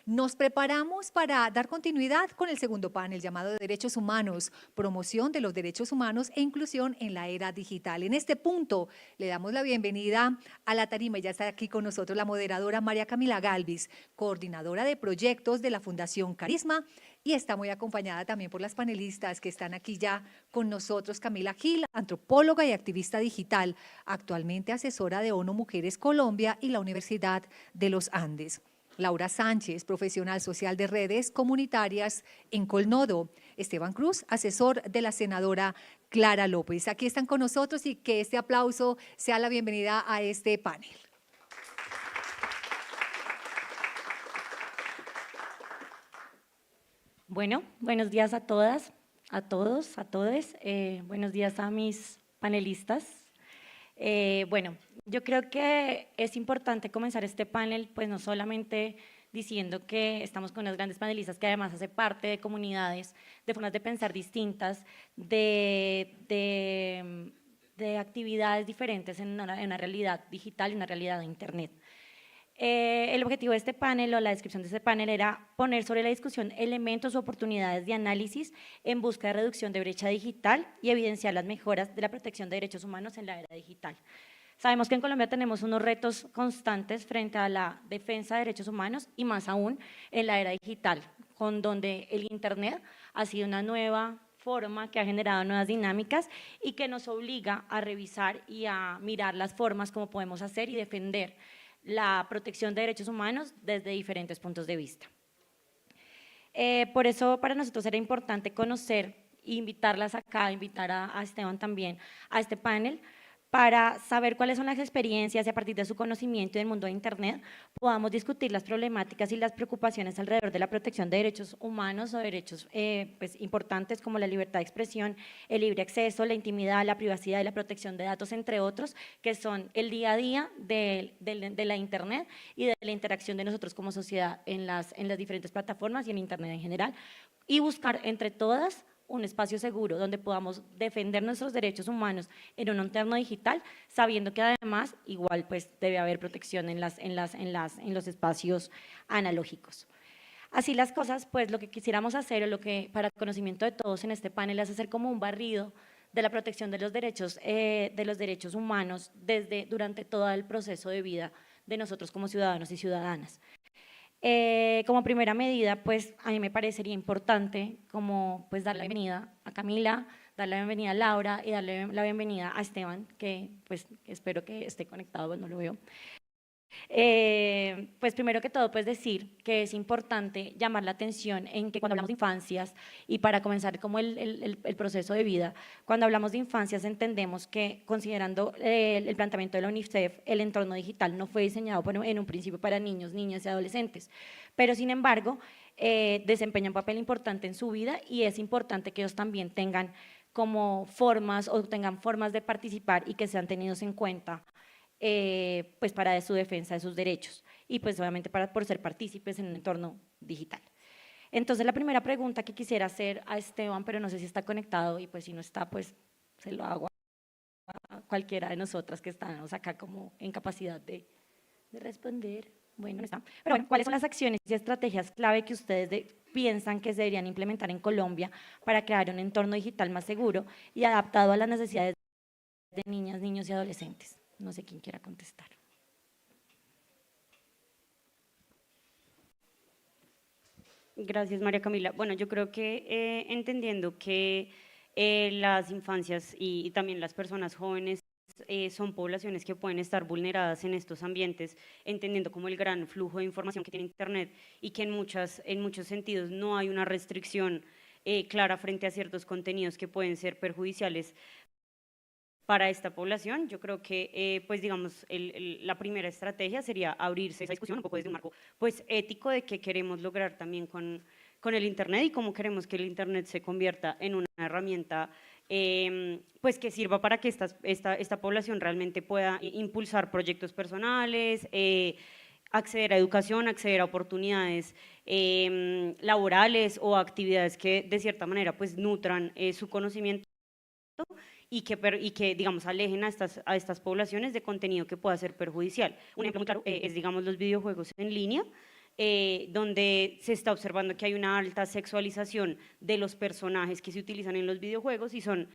Nos preparamos para dar continuidad con el segundo panel llamado Derechos Humanos, promoción de los derechos humanos e inclusión en la era digital. En este punto le damos la bienvenida a la tarima, ya está aquí con nosotros la moderadora María Camila Galvis, coordinadora de proyectos de la Fundación Carisma, y está muy acompañada también por las panelistas que están aquí ya con nosotros. Camila Gil, antropóloga y activista digital, actualmente asesora de ONU Mujeres Colombia y la Universidad de los Andes. Laura Sánchez, profesional social de redes comunitarias en Colnodo. Esteban Cruz, asesor de la senadora Clara López. Aquí están con nosotros y que este aplauso sea la bienvenida a este panel. Bueno, buenos días a todas, a todos, a todes. Buenos días a mis panelistas. Bueno, yo creo que es importante comenzar este panel, pues no solamente diciendo que estamos con unas grandes panelistas que además hace parte de comunidades, de formas de pensar distintas, de actividades diferentes en una realidad digital y una realidad de Internet. El objetivo de este panel o la descripción de este panel era poner sobre la discusión elementos o oportunidades de análisis en busca de reducción de brecha digital y evidenciar las mejoras de la protección de derechos humanos en la era digital. Sabemos que en Colombia tenemos unos retos constantes frente a la defensa de derechos humanos y más aún en la era digital, con donde el Internet ha sido una nueva forma que ha generado nuevas dinámicas y que nos obliga a revisar y a mirar las formas como podemos hacer y defender la protección de derechos humanos desde diferentes puntos de vista. Por eso para nosotros era importante conocer e invitarlas acá, invitar a Esteban también a este panel, para saber cuáles son las experiencias y a partir de su conocimiento del mundo de Internet podamos discutir las problemáticas y las preocupaciones alrededor de la protección de derechos humanos o derechos pues, importantes como la libertad de expresión, el libre acceso, la intimidad, la privacidad y la protección de datos, entre otros, que son el día a día de la Internet y de la interacción de nosotros como sociedad en las diferentes plataformas y en Internet en general, y buscar entre todas un espacio seguro donde podamos defender nuestros derechos humanos en un entorno digital, sabiendo que además igual pues debe haber protección en los espacios analógicos. Así las cosas, pues lo que quisiéramos hacer o lo que para conocimiento de todos en este panel es hacer como un barrido de la protección de los derechos humanos durante todo el proceso de vida de nosotros como ciudadanos y ciudadanas. Como primera medida, pues a mí me parecería importante como pues dar la bienvenida a Camila, dar la bienvenida a Laura y darle la bienvenida a Esteban, que pues espero que esté conectado, pues no lo veo. Pues primero que todo, pues decir que es importante llamar la atención en que cuando hablamos de infancias y para comenzar como el proceso de vida, cuando hablamos de infancias entendemos que considerando el planteamiento de la UNICEF, el entorno digital no fue diseñado en un principio para niños, niñas y adolescentes, pero sin embargo desempeña un papel importante en su vida y es importante que ellos también tengan como formas o tengan formas de participar y que sean tenidos en cuenta pues para su defensa de sus derechos y pues obviamente por ser partícipes en un entorno digital. Entonces la primera pregunta que quisiera hacer a Esteban, pero no sé si está conectado y pues si no está pues se lo hago a cualquiera de nosotras que estamos acá como en capacidad de responder. Bueno, no está. Pero bueno, ¿cuáles son las acciones y estrategias clave que ustedes piensan que se deberían implementar en Colombia para crear un entorno digital más seguro y adaptado a las necesidades de niñas, niños y adolescentes? No sé quién quiera contestar. Gracias, María Camila. Bueno, yo creo que entendiendo que las infancias y también las personas jóvenes son poblaciones que pueden estar vulneradas en estos ambientes, entendiendo como el gran flujo de información que tiene Internet y que en muchos sentidos no hay una restricción clara frente a ciertos contenidos que pueden ser perjudiciales para esta población. Yo creo que, pues digamos, la primera estrategia sería abrirse esa discusión un poco desde un marco pues, ético de qué queremos lograr también con el Internet y cómo queremos que el Internet se convierta en una herramienta pues que sirva para que esta población realmente pueda impulsar proyectos personales, acceder a educación, acceder a oportunidades laborales o actividades que de cierta manera pues nutran su conocimiento y que digamos, alejen a estas poblaciones de contenido que pueda ser perjudicial. Un ejemplo muy claro es, digamos, los videojuegos en línea, donde se está observando que hay una alta sexualización de los personajes que se utilizan en los videojuegos y son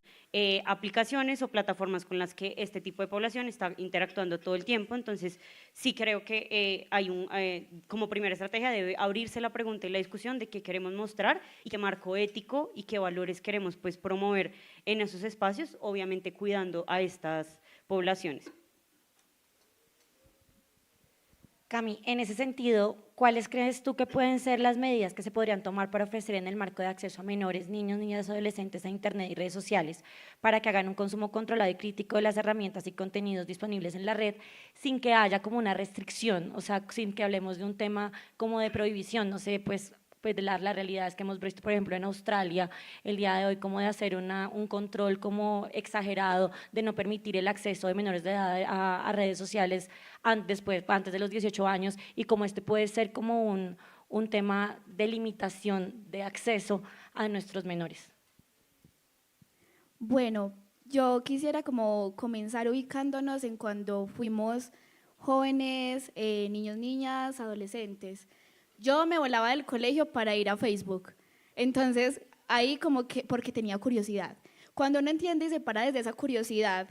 aplicaciones o plataformas con las que este tipo de población está interactuando todo el tiempo. Entonces, sí creo que como primera estrategia debe abrirse la pregunta y la discusión de qué queremos mostrar y qué marco ético y qué valores queremos pues promover en esos espacios, obviamente cuidando a estas poblaciones. Cami, en ese sentido, ¿cuáles crees tú que pueden ser las medidas que se podrían tomar para ofrecer en el marco de acceso a menores, niños, niñas, adolescentes a Internet y redes sociales para que hagan un consumo controlado y crítico de las herramientas y contenidos disponibles en la red sin que haya como una restricción, o sea, sin que hablemos de un tema como de prohibición, no sé, pues la realidad es que hemos visto, por ejemplo, en Australia, el día de hoy, como de hacer un control como exagerado, de no permitir el acceso de menores de edad a redes sociales antes de los 18 años, y como este puede ser como un tema de limitación de acceso a nuestros menores. Bueno, yo quisiera como comenzar ubicándonos en cuando fuimos jóvenes, niños, niñas, adolescentes. Yo me volaba del colegio para ir a Facebook. Entonces, ahí como que, porque tenía curiosidad. Cuando uno entiende y se para desde esa curiosidad,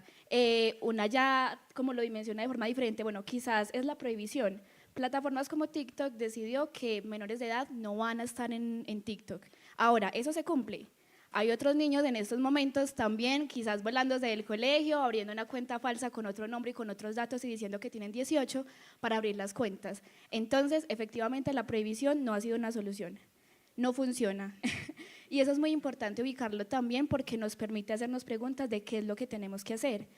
una ya como lo dimensiona de forma diferente, bueno, quizás es la prohibición. Plataformas como TikTok decidió que menores de edad no van a estar en TikTok. Ahora, eso se cumple. Hay otros niños en estos momentos también, quizás volándose del colegio, abriendo una cuenta falsa con otro nombre y con otros datos y diciendo que tienen 18 para abrir las cuentas. Entonces, efectivamente, la prohibición no ha sido una solución, no funciona. Y eso es muy importante ubicarlo también porque nos permite hacernos preguntas de qué es lo que tenemos que hacer.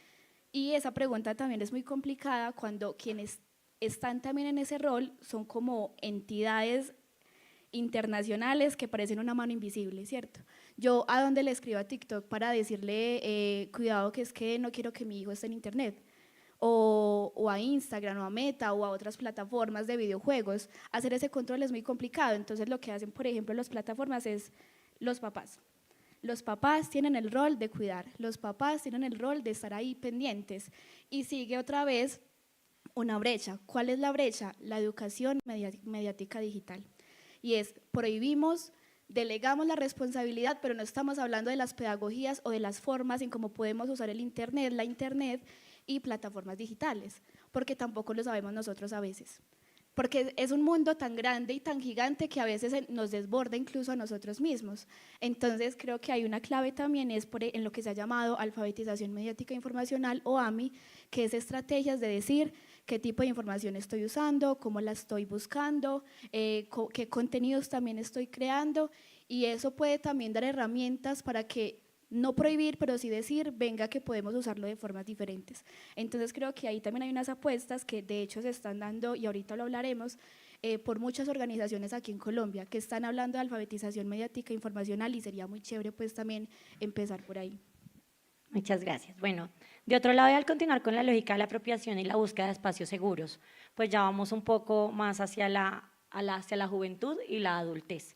Y esa pregunta también es muy complicada cuando quienes están también en ese rol son como entidades internacionales que parecen una mano invisible, ¿cierto? Yo a dónde le escribo a TikTok para decirle, cuidado que es que no quiero que mi hijo esté en internet, o a Instagram, o a Meta, o a otras plataformas de videojuegos, hacer ese control es muy complicado. Entonces lo que hacen, por ejemplo, las plataformas es los papás. Los papás tienen el rol de cuidar, los papás tienen el rol de estar ahí pendientes, y sigue otra vez una brecha. ¿Cuál es la brecha? La educación mediática digital. Y es, prohibimos, delegamos la responsabilidad, pero no estamos hablando de las pedagogías o de las formas en cómo podemos usar el internet, la internet y plataformas digitales, porque tampoco lo sabemos nosotros a veces. Porque es un mundo tan grande y tan gigante que a veces nos desborda incluso a nosotros mismos. Entonces creo que hay una clave también en lo que se ha llamado alfabetización mediática informacional o AMI, que es estrategias de decir qué tipo de información estoy usando, cómo la estoy buscando, qué contenidos también estoy creando, y eso puede también dar herramientas para que no prohibir, pero sí decir, venga, que podemos usarlo de formas diferentes. Entonces creo que ahí también hay unas apuestas que de hecho se están dando, y ahorita lo hablaremos, por muchas organizaciones aquí en Colombia que están hablando de alfabetización mediática informacional, y sería muy chévere pues también empezar por ahí. Muchas gracias. Bueno, de otro lado, y al continuar con la lógica de la apropiación y la búsqueda de espacios seguros, pues ya vamos un poco más hacia hacia la juventud y la adultez.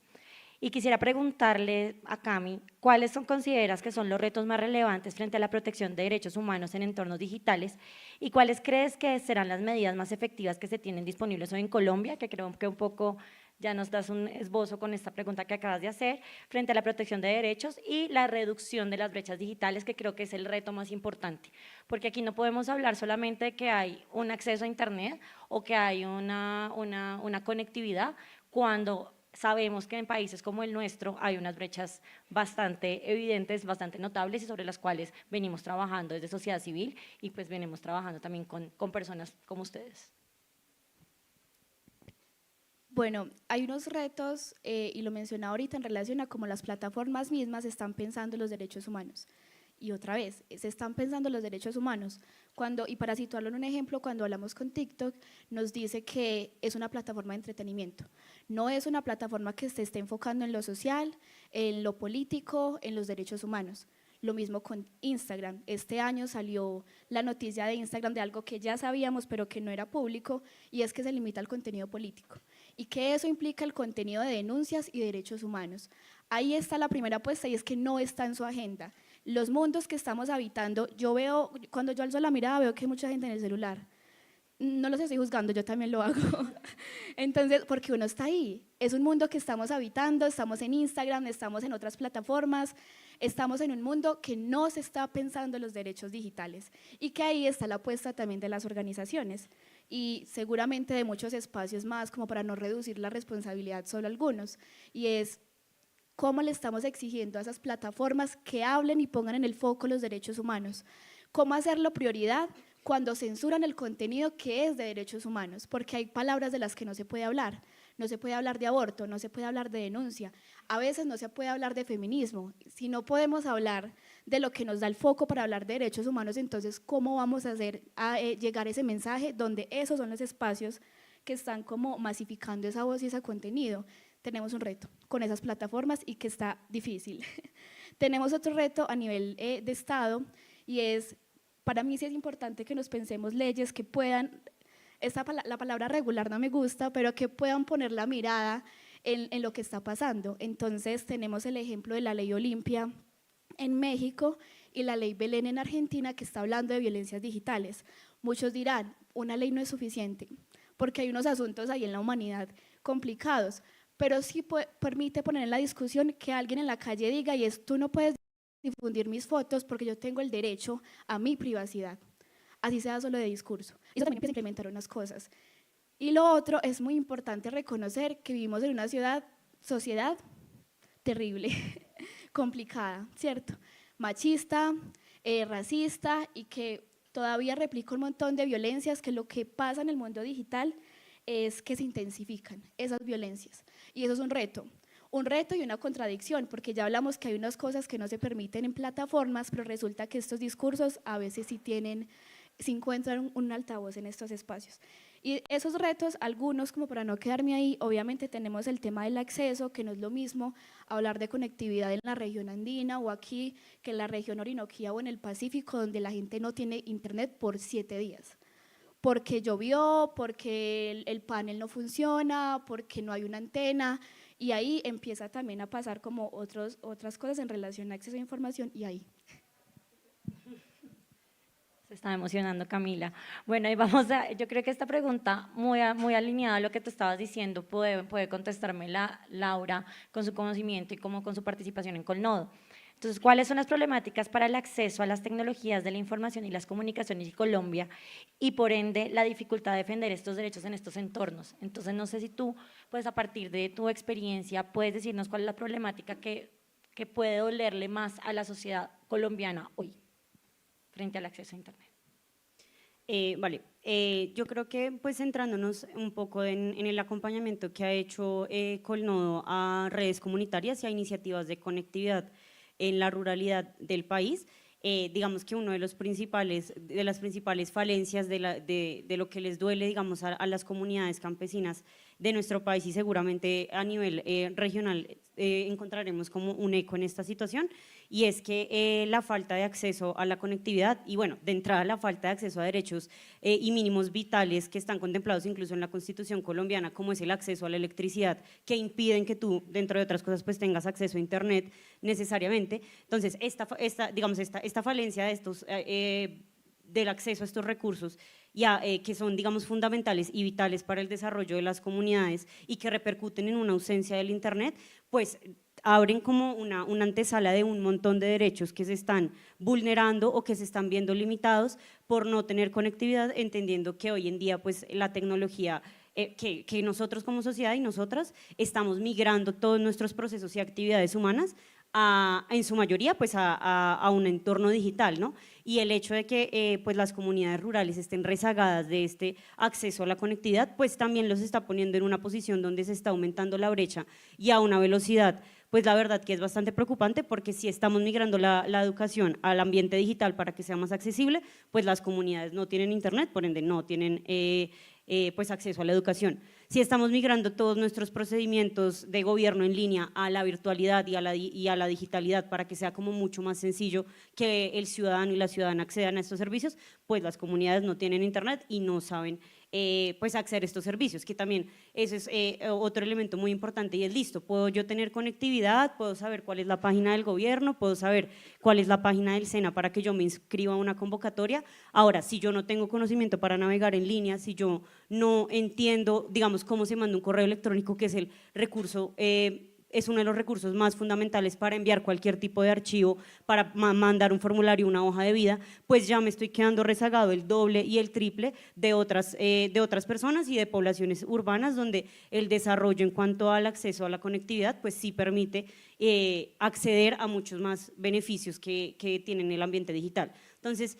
Y quisiera preguntarle a Cami, ¿cuáles consideras que son los retos más relevantes frente a la protección de derechos humanos en entornos digitales? ¿Y cuáles crees que serán las medidas más efectivas que se tienen disponibles hoy en Colombia? Que creo que un poco ya nos das un esbozo con esta pregunta que acabas de hacer, frente a la protección de derechos y la reducción de las brechas digitales, que creo que es el reto más importante, porque aquí no podemos hablar solamente de que hay un acceso a Internet o que hay una conectividad, cuando sabemos que en países como el nuestro hay unas brechas bastante evidentes, bastante notables, y sobre las cuales venimos trabajando desde sociedad civil, y pues venimos trabajando también con personas como ustedes. Bueno, hay unos retos, y lo mencionaba ahorita en relación a cómo las plataformas mismas están pensando los derechos humanos. Y otra vez, se están pensando los derechos humanos. Y para situarlo en un ejemplo, cuando hablamos con TikTok, nos dice que es una plataforma de entretenimiento. No es una plataforma que se esté enfocando en lo social, en lo político, en los derechos humanos. Lo mismo con Instagram. Este año salió la noticia de Instagram de algo que ya sabíamos, pero que no era público, y es que se limita al contenido político. Y que eso implica el contenido de denuncias y derechos humanos. Ahí está la primera apuesta, y es que no está en su agenda. Los mundos que estamos habitando, yo veo, cuando yo alzo la mirada, veo que hay mucha gente en el celular. no los estoy juzgando, yo también lo hago. Entonces, porque uno está ahí, es un mundo que estamos habitando, estamos en Instagram, estamos en otras plataformas, estamos en un mundo que no se está pensando en los derechos digitales y que ahí está la apuesta también de las organizaciones y seguramente de muchos espacios más, como para no reducir la responsabilidad solo a algunos, y es cómo le estamos exigiendo a esas plataformas que hablen y pongan en el foco los derechos humanos, cómo hacerlo prioridad cuando censuran el contenido que es de derechos humanos, porque hay palabras de las que no se puede hablar. No se puede hablar de aborto, no se puede hablar de denuncia, a veces no se puede hablar de feminismo. Si no podemos hablar de lo que nos da el foco para hablar de derechos humanos, entonces ¿cómo vamos a hacer llegar ese mensaje donde esos son los espacios que están como masificando esa voz y ese contenido? Tenemos un reto con esas plataformas y que está difícil. Tenemos otro reto a nivel de Estado y es, para mí sí es importante que nos pensemos leyes que puedan, la palabra regular no me gusta, pero que puedan poner la mirada en lo que está pasando. Entonces tenemos el ejemplo de la ley Olimpia en México y la ley Belén en Argentina, que está hablando de violencias digitales. Muchos dirán, una ley no es suficiente, porque hay unos asuntos ahí en la humanidad complicados, pero sí permite poner en la discusión que alguien en la calle diga, y es, tú no puedes difundir mis fotos porque yo tengo el derecho a mi privacidad, así sea solo de discurso. Eso también empieza a implementar unas cosas. Y lo otro, es muy importante reconocer que vivimos en una sociedad terrible, complicada, ¿cierto? Machista, racista, y que todavía replica un montón de violencias, que lo que pasa en el mundo digital es que se intensifican esas violencias. Y eso es un reto y una contradicción, porque ya hablamos que hay unas cosas que no se permiten en plataformas, pero resulta que estos discursos a veces sí encuentran un altavoz en estos espacios. Y esos retos, algunos, como para no quedarme ahí, obviamente tenemos el tema del acceso, que no es lo mismo hablar de conectividad en la región andina o aquí que en la región orinoquía o en el Pacífico, donde la gente no tiene internet por 7 días. Porque llovió, porque el panel no funciona, porque no hay una antena, y ahí empieza también a pasar como otras cosas en relación a acceso a información, y ahí. Se está emocionando Camila. Bueno, y yo creo que esta pregunta, muy alineada a lo que tú estabas diciendo, puede contestarme Laura con su conocimiento y como con su participación en Colnodo. Entonces, ¿cuáles son las problemáticas para el acceso a las tecnologías de la información y las comunicaciones en Colombia y por ende la dificultad de defender estos derechos en estos entornos? Entonces, no sé si tú, pues a partir de tu experiencia, puedes decirnos cuál es la problemática que puede dolerle más a la sociedad colombiana hoy frente al acceso a Internet. Vale, yo creo que pues centrándonos un poco en el acompañamiento que ha hecho Colnodo a redes comunitarias y a iniciativas de conectividad en la ruralidad del país, digamos que uno de las principales falencias de lo que les duele, digamos, a las comunidades campesinas de nuestro país y seguramente a nivel regional encontraremos como un eco en esta situación, y es que la falta de acceso a la conectividad y bueno, de entrada la falta de acceso a derechos y mínimos vitales que están contemplados incluso en la Constitución colombiana, como es el acceso a la electricidad, que impiden que tú, dentro de otras cosas, pues tengas acceso a internet necesariamente. Entonces, esta falencia de estos del acceso a estos recursos que son, digamos, fundamentales y vitales para el desarrollo de las comunidades y que repercuten en una ausencia del internet, pues abren como una antesala de un montón de derechos que se están vulnerando o que se están viendo limitados por no tener conectividad, entendiendo que hoy en día pues la tecnología que nosotros como sociedad y nosotras estamos migrando todos nuestros procesos y actividades humanas en su mayoría pues a un entorno digital, ¿no? Y el hecho de que pues las comunidades rurales estén rezagadas de este acceso a la conectividad, pues también los está poniendo en una posición donde se está aumentando la brecha y a una velocidad, pues la verdad que es bastante preocupante, porque si estamos migrando la educación al ambiente digital para que sea más accesible, pues las comunidades no tienen internet, por ende no tienen pues acceso a la educación. Si estamos migrando todos nuestros procedimientos de gobierno en línea a la virtualidad y a la digitalidad para que sea como mucho más sencillo que el ciudadano y la ciudadana accedan a estos servicios, pues las comunidades no tienen internet y no saben pues acceder a estos servicios, que también ese es otro elemento muy importante y es listo, puedo yo tener conectividad, puedo saber cuál es la página del gobierno, puedo saber cuál es la página del SENA para que yo me inscriba a una convocatoria. Ahora, si yo no tengo conocimiento para navegar en línea, si yo no entiendo, digamos, cómo se manda un correo electrónico, que es el recurso es uno de los recursos más fundamentales para enviar cualquier tipo de archivo, para mandar un formulario, una hoja de vida, pues ya me estoy quedando rezagado el doble y el triple de otras personas y de poblaciones urbanas donde el desarrollo en cuanto al acceso a la conectividad pues sí permite acceder a muchos más beneficios que tienen el ambiente digital. Entonces,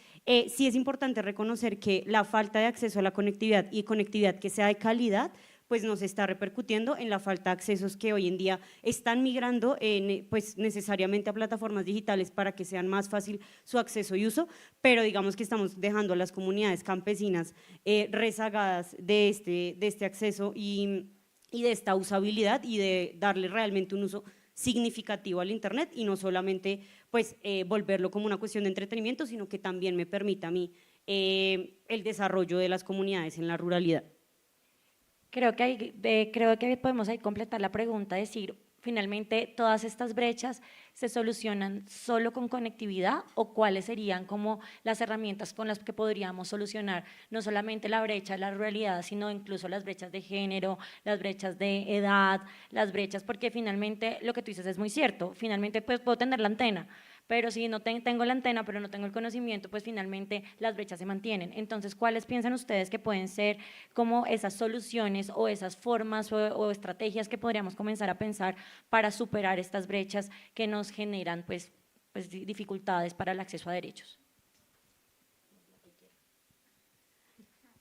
sí es importante reconocer que la falta de acceso a la conectividad y conectividad que sea de calidad pues nos está repercutiendo en la falta de accesos que hoy en día están migrando pues necesariamente a plataformas digitales para que sean más fácil su acceso y uso, pero digamos que estamos dejando a las comunidades campesinas rezagadas de este acceso y de esta usabilidad y de darle realmente un uso significativo al internet y no solamente pues volverlo como una cuestión de entretenimiento, sino que también me permita a mí el desarrollo de las comunidades en la ruralidad. Creo que podemos ahí completar la pregunta, decir, finalmente todas estas brechas se solucionan solo con conectividad o cuáles serían como las herramientas con las que podríamos solucionar no solamente la brecha de la ruralidad, sino incluso las brechas de género, las brechas de edad, las brechas, porque finalmente lo que tú dices es muy cierto, finalmente pues puedo tener la antena, pero si no tengo la antena, pero no tengo el conocimiento, pues finalmente las brechas se mantienen. Entonces, ¿cuáles piensan ustedes que pueden ser como esas soluciones o esas formas o estrategias que podríamos comenzar a pensar para superar estas brechas que nos generan pues dificultades para el acceso a derechos?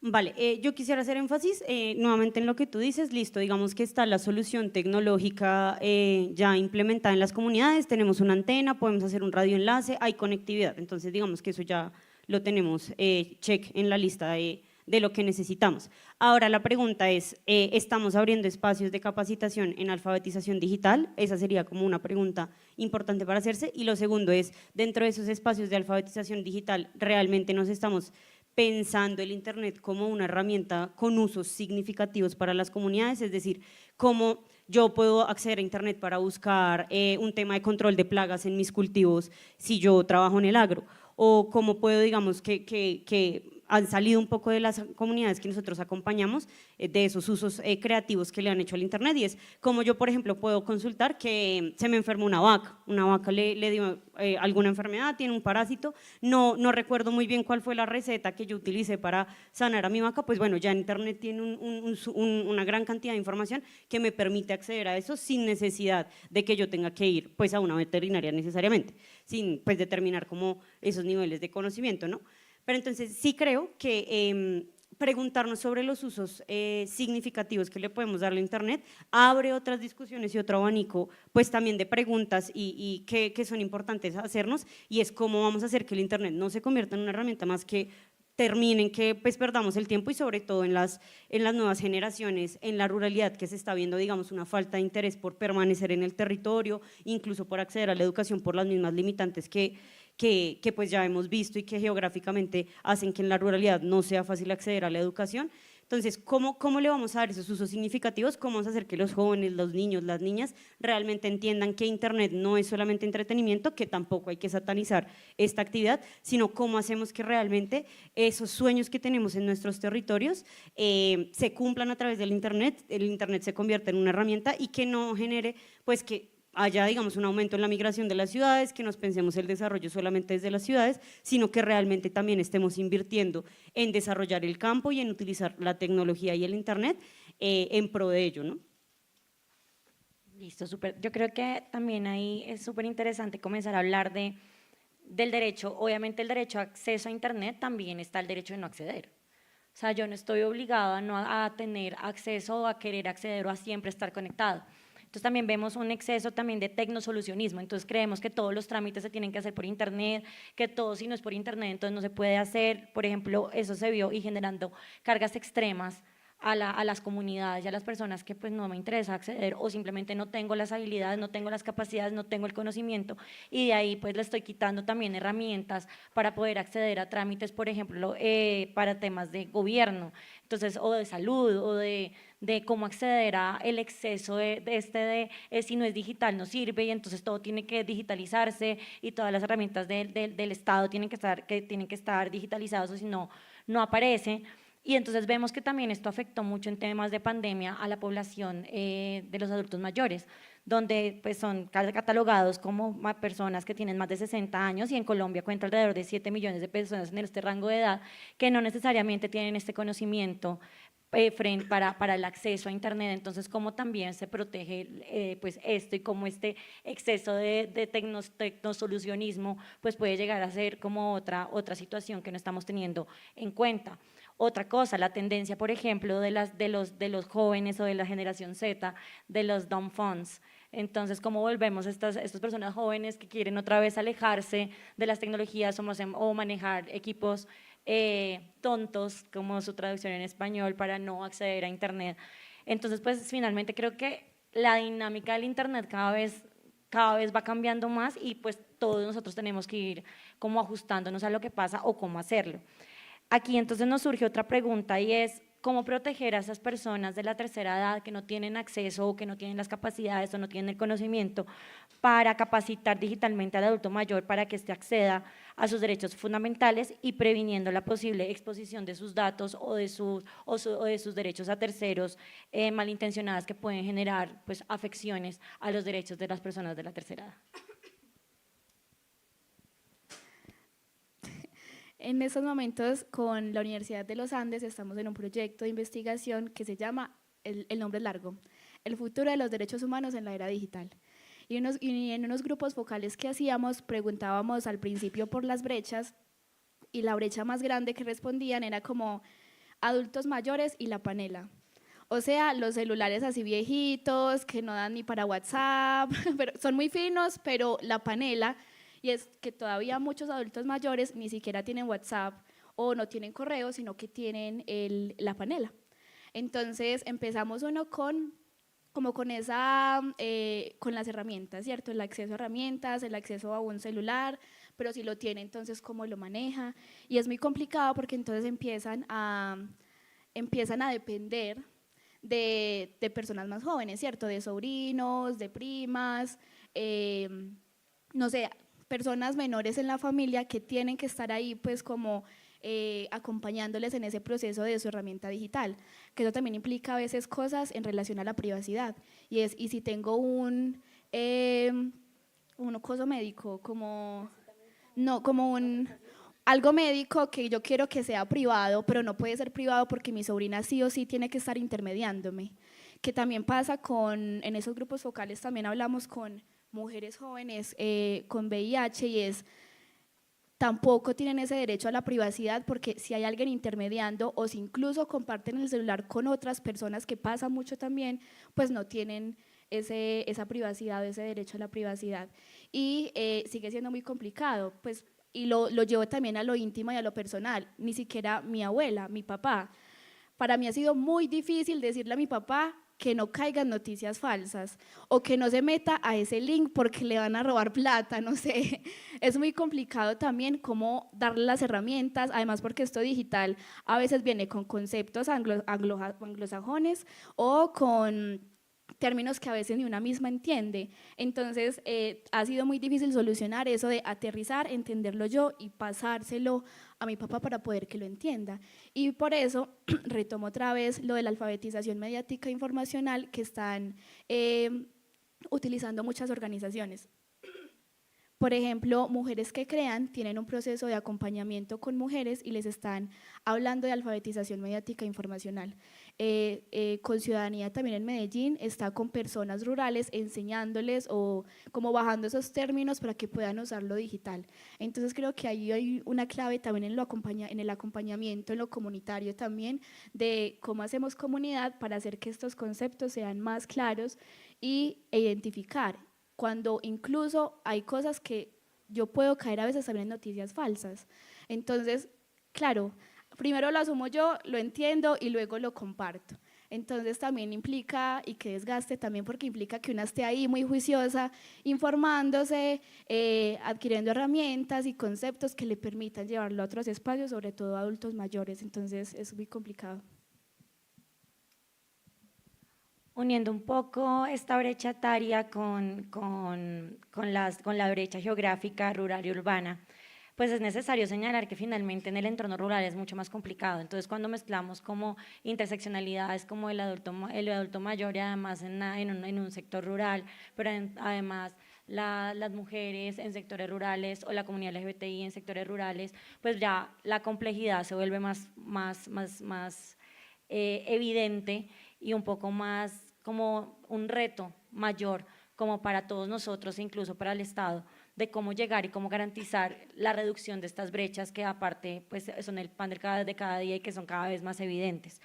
Vale, yo quisiera hacer énfasis nuevamente en lo que tú dices, listo, digamos que está la solución tecnológica ya implementada en las comunidades, tenemos una antena, podemos hacer un radioenlace, hay conectividad, entonces digamos que eso ya lo tenemos check en la lista de lo que necesitamos. Ahora la pregunta es, ¿estamos abriendo espacios de capacitación en alfabetización digital? Esa sería como una pregunta importante para hacerse. Y lo segundo es, dentro de esos espacios de alfabetización digital, ¿realmente nos estamos pensando el internet como una herramienta con usos significativos para las comunidades? Es decir, cómo yo puedo acceder a internet para buscar un tema de control de plagas en mis cultivos si yo trabajo en el agro, o cómo puedo, digamos, que han salido un poco de las comunidades que nosotros acompañamos, de esos usos creativos que le han hecho al internet, y es como yo, por ejemplo, puedo consultar que se me enfermó una vaca le dio alguna enfermedad, tiene un parásito, no recuerdo muy bien cuál fue la receta que yo utilicé para sanar a mi vaca, pues bueno, ya en internet tiene una gran cantidad de información que me permite acceder a eso sin necesidad de que yo tenga que ir pues a una veterinaria necesariamente, sin pues determinar como esos niveles de conocimiento, ¿no? Pero entonces sí creo que preguntarnos sobre los usos significativos que le podemos dar a internet abre otras discusiones y otro abanico pues también de preguntas y que son importantes hacernos, y es cómo vamos a hacer que el internet no se convierta en una herramienta más que terminen, que pues perdamos el tiempo, y sobre todo en las nuevas generaciones, en la ruralidad, que se está viendo digamos una falta de interés por permanecer en el territorio, incluso por acceder a la educación por las mismas limitantes que pues ya hemos visto y que geográficamente hacen que en la ruralidad no sea fácil acceder a la educación. Entonces, ¿cómo le vamos a dar esos usos significativos? ¿Cómo vamos a hacer que los jóvenes, los niños, las niñas realmente entiendan que internet no es solamente entretenimiento, que tampoco hay que satanizar esta actividad, sino cómo hacemos que realmente esos sueños que tenemos en nuestros territorios se cumplan a través del internet, el internet se convierta en una herramienta y que no genere pues que haya, digamos, un aumento en la migración de las ciudades, que nos pensemos el desarrollo solamente desde las ciudades, sino que realmente también estemos invirtiendo en desarrollar el campo y en utilizar la tecnología y el internet en pro de ello, ¿no? Listo, súper. Yo creo que también ahí es súper interesante comenzar a hablar del derecho. Obviamente el derecho a acceso a internet, también está el derecho de no acceder. O sea, yo no estoy obligada a tener acceso o a querer acceder o a siempre estar conectado. Entonces también vemos un exceso también de tecnosolucionismo, entonces creemos que todos los trámites se tienen que hacer por internet, que todo si no es por internet entonces no se puede hacer, por ejemplo, eso se vio y generando cargas extremas a las comunidades y a las personas que pues no me interesa acceder o simplemente no tengo las habilidades, no tengo las capacidades, no tengo el conocimiento y de ahí pues le estoy quitando también herramientas para poder acceder a trámites, por ejemplo, para temas de gobierno, entonces o de salud o de cómo acceder a el exceso si no es digital no sirve y entonces todo tiene que digitalizarse y todas las herramientas del Estado tienen que estar digitalizadas o si no, no aparece. Y entonces vemos que también esto afectó mucho en temas de pandemia a la población de los adultos mayores, donde pues son catalogados como personas que tienen más de 60 años y en Colombia cuenta alrededor de 7 millones de personas en este rango de edad que no necesariamente tienen este conocimiento para el acceso a Internet, entonces cómo también se protege pues esto y cómo este exceso de tecnosolucionismo pues puede llegar a ser como otra situación que no estamos teniendo en cuenta. Otra cosa, la tendencia, por ejemplo, de los jóvenes o de la generación Z, de los dumb phones. Entonces, ¿cómo volvemos a estas personas jóvenes que quieren otra vez alejarse de las tecnologías o manejar equipos tontos, como su traducción en español, para no acceder a Internet? Entonces, pues finalmente creo que la dinámica del Internet cada vez va cambiando más y pues todos nosotros tenemos que ir como ajustándonos a lo que pasa o cómo hacerlo. Aquí entonces nos surge otra pregunta y es, ¿cómo proteger a esas personas de la tercera edad que no tienen acceso o que no tienen las capacidades o no tienen el conocimiento para capacitar digitalmente al adulto mayor para que éste acceda a sus derechos fundamentales y previniendo la posible exposición de sus datos o de sus derechos a terceros malintencionadas que pueden generar pues, afecciones a los derechos de las personas de la tercera edad? En estos momentos, con la Universidad de los Andes, estamos en un proyecto de investigación que se llama, el nombre es largo, El futuro de los derechos humanos en la era digital. Y en unos grupos focales que hacíamos, preguntábamos al principio por las brechas, y la brecha más grande que respondían era como adultos mayores y la panela. O sea, los celulares así viejitos, que no dan ni para WhatsApp, pero son muy finos, pero la panela, y es que todavía muchos adultos mayores ni siquiera tienen WhatsApp o no tienen correo, sino que tienen la panela. Entonces empezamos uno con las herramientas, ¿cierto? El acceso a herramientas, el acceso a un celular, pero si lo tiene, entonces cómo lo maneja. Y es muy complicado porque entonces empiezan a depender de personas más jóvenes, ¿cierto? De sobrinos, de primas, no sé, personas menores en la familia que tienen que estar ahí pues como acompañándoles en ese proceso de su herramienta digital, que eso también implica a veces cosas en relación a la privacidad, y si tengo un coso médico, algo médico que yo quiero que sea privado, pero no puede ser privado porque mi sobrina sí o sí tiene que estar intermediándome, que también pasa en esos grupos focales también hablamos con mujeres jóvenes con VIH y tampoco tienen ese derecho a la privacidad porque si hay alguien intermediando o si incluso comparten el celular con otras personas, que pasa mucho también, pues no tienen esa privacidad, ese derecho a la privacidad. Y sigue siendo muy complicado, pues, y lo llevo también a lo íntimo y a lo personal, ni siquiera mi abuela, mi papá. Para mí ha sido muy difícil decirle a mi papá que no caigan noticias falsas o que no se meta a ese link porque le van a robar plata, no sé. Es muy complicado también cómo darle las herramientas, además porque esto digital a veces viene con conceptos anglosajones o con términos que a veces ni una misma entiende. Entonces ha sido muy difícil solucionar eso de aterrizar, entenderlo yo y pasárselo a mi papá para poder que lo entienda. Y por eso retomo otra vez lo de la alfabetización mediática e informacional que están utilizando muchas organizaciones. Por ejemplo, Mujeres que Crean tienen un proceso de acompañamiento con mujeres y les están hablando de alfabetización mediática e informacional. Con Ciudadanía también en Medellín está con personas rurales enseñándoles o como bajando esos términos para que puedan usar lo digital. Entonces creo que ahí hay una clave también en el acompañamiento, en lo comunitario también, de cómo hacemos comunidad para hacer que estos conceptos sean más claros e identificar cuando incluso hay cosas que yo puedo caer a veces también en noticias falsas. Entonces, claro, primero lo asumo yo, lo entiendo y luego lo comparto. Entonces también implica, y que desgaste también porque implica que una esté ahí muy juiciosa, informándose, adquiriendo herramientas y conceptos que le permitan llevarlo a otros espacios, sobre todo a adultos mayores. Entonces es muy complicado. Uniendo un poco esta brecha etaria con la brecha geográfica rural y urbana, pues es necesario señalar que finalmente en el entorno rural es mucho más complicado. Entonces, cuando mezclamos como interseccionalidades como el adulto mayor y además en un sector rural, pero además las mujeres en sectores rurales o la comunidad LGBTI en sectores rurales, pues ya la complejidad se vuelve más evidente y un poco más como un reto mayor como para todos nosotros e incluso para el Estado, de cómo llegar y cómo garantizar la reducción de estas brechas que aparte pues son el pan de cada día y que son cada vez más evidentes.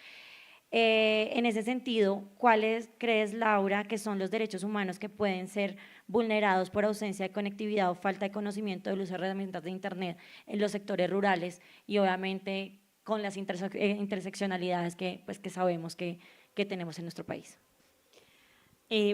En ese sentido, ¿cuáles crees, Laura, que son los derechos humanos que pueden ser vulnerados por ausencia de conectividad o falta de conocimiento del uso de herramientas de Internet en los sectores rurales y obviamente con las interseccionalidades que sabemos que tenemos en nuestro país?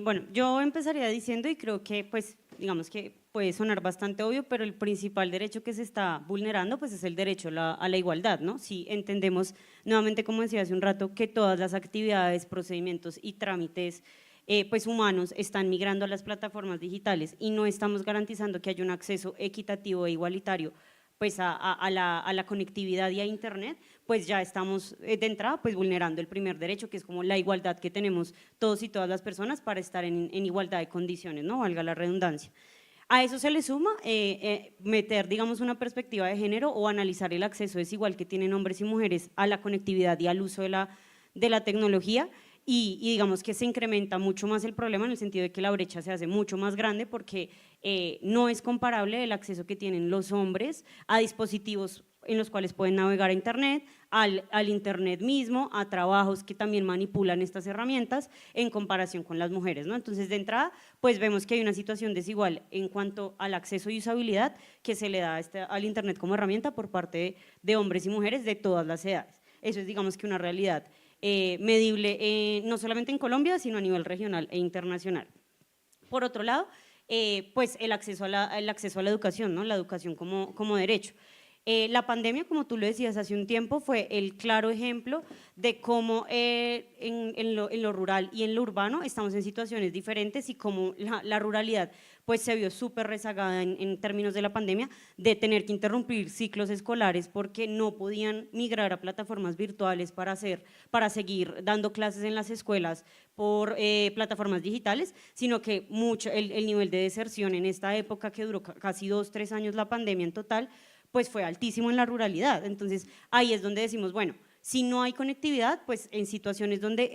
Bueno, yo empezaría diciendo, y creo que pues digamos que puede sonar bastante obvio, pero el principal derecho que se está vulnerando pues es el derecho a la igualdad, ¿no? Si entendemos nuevamente, como decía hace un rato, que todas las actividades, procedimientos y trámites pues humanos están migrando a las plataformas digitales y no estamos garantizando que haya un acceso equitativo e igualitario pues a la conectividad y a Internet, pues ya estamos de entrada pues vulnerando el primer derecho, que es como la igualdad que tenemos todos y todas las personas para estar en igualdad de condiciones, ¿no? Valga la redundancia. A eso se le suma meter, digamos, una perspectiva de género o analizar el acceso desigual que tienen hombres y mujeres a la conectividad y al uso de la tecnología, y digamos que se incrementa mucho más el problema en el sentido de que la brecha se hace mucho más grande porque no es comparable el acceso que tienen los hombres a dispositivos en los cuales pueden navegar a Internet, al Internet mismo, a trabajos que también manipulan estas herramientas en comparación con las mujeres, ¿no? Entonces, de entrada, pues vemos que hay una situación desigual en cuanto al acceso y usabilidad que se le da al Internet como herramienta por parte de hombres y mujeres de todas las edades. Eso es, digamos, que una realidad medible no solamente en Colombia, sino a nivel regional e internacional. Por otro lado, pues el acceso a la educación, ¿no? La educación como derecho. La pandemia, como tú lo decías hace un tiempo, fue el claro ejemplo de cómo en lo rural y en lo urbano estamos en situaciones diferentes y cómo la ruralidad pues se vio súper rezagada en términos de la pandemia, de tener que interrumpir ciclos escolares porque no podían migrar a plataformas virtuales para seguir dando clases en las escuelas por plataformas digitales, sino que el nivel de deserción en esta época que duró casi 2-3 años la pandemia en total, pues fue altísimo en la ruralidad. Entonces ahí es donde decimos, bueno, si no hay conectividad, pues en situaciones donde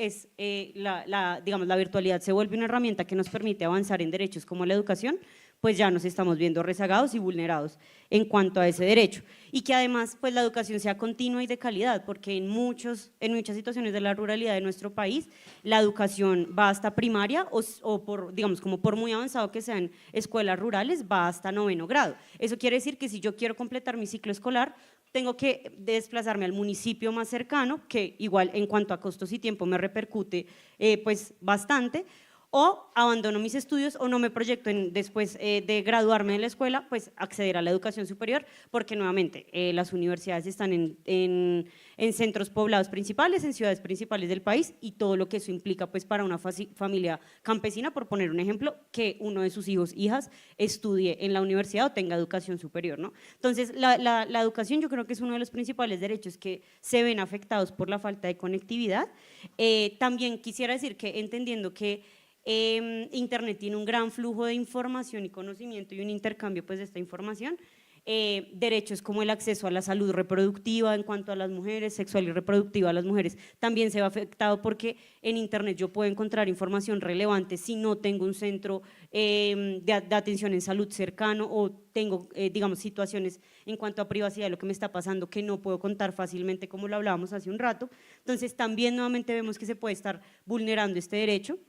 digamos, la virtualidad se vuelve una herramienta que nos permite avanzar en derechos como la educación, pues ya nos estamos viendo rezagados y vulnerados en cuanto a ese derecho. Y que además pues la educación sea continua y de calidad, porque en muchas situaciones de la ruralidad de nuestro país, la educación va hasta primaria o por, digamos, como por muy avanzado que sean escuelas rurales, va hasta 9º grado. Eso quiere decir que si yo quiero completar mi ciclo escolar, tengo que desplazarme al municipio más cercano, que igual en cuanto a costos y tiempo me repercute pues bastante, o abandono mis estudios o no me proyecto después de graduarme de la escuela, pues acceder a la educación superior, porque nuevamente las universidades están en centros poblados principales, en ciudades principales del país y todo lo que eso implica pues para una familia campesina, por poner un ejemplo, que uno de sus hijos, hijas, estudie en la universidad o tenga educación superior, ¿no? Entonces la educación yo creo que es uno de los principales derechos que se ven afectados por la falta de conectividad. También quisiera decir que entendiendo que Internet tiene un gran flujo de información y conocimiento y un intercambio pues de esta información, derechos como el acceso a la salud reproductiva en cuanto a las mujeres, sexual y reproductiva a las mujeres, también se ve afectado porque en Internet yo puedo encontrar información relevante si no tengo un centro de atención en salud cercano o tengo, digamos, situaciones en cuanto a privacidad de lo que me está pasando que no puedo contar fácilmente como lo hablábamos hace un rato. Entonces también nuevamente vemos que se puede estar vulnerando este derecho.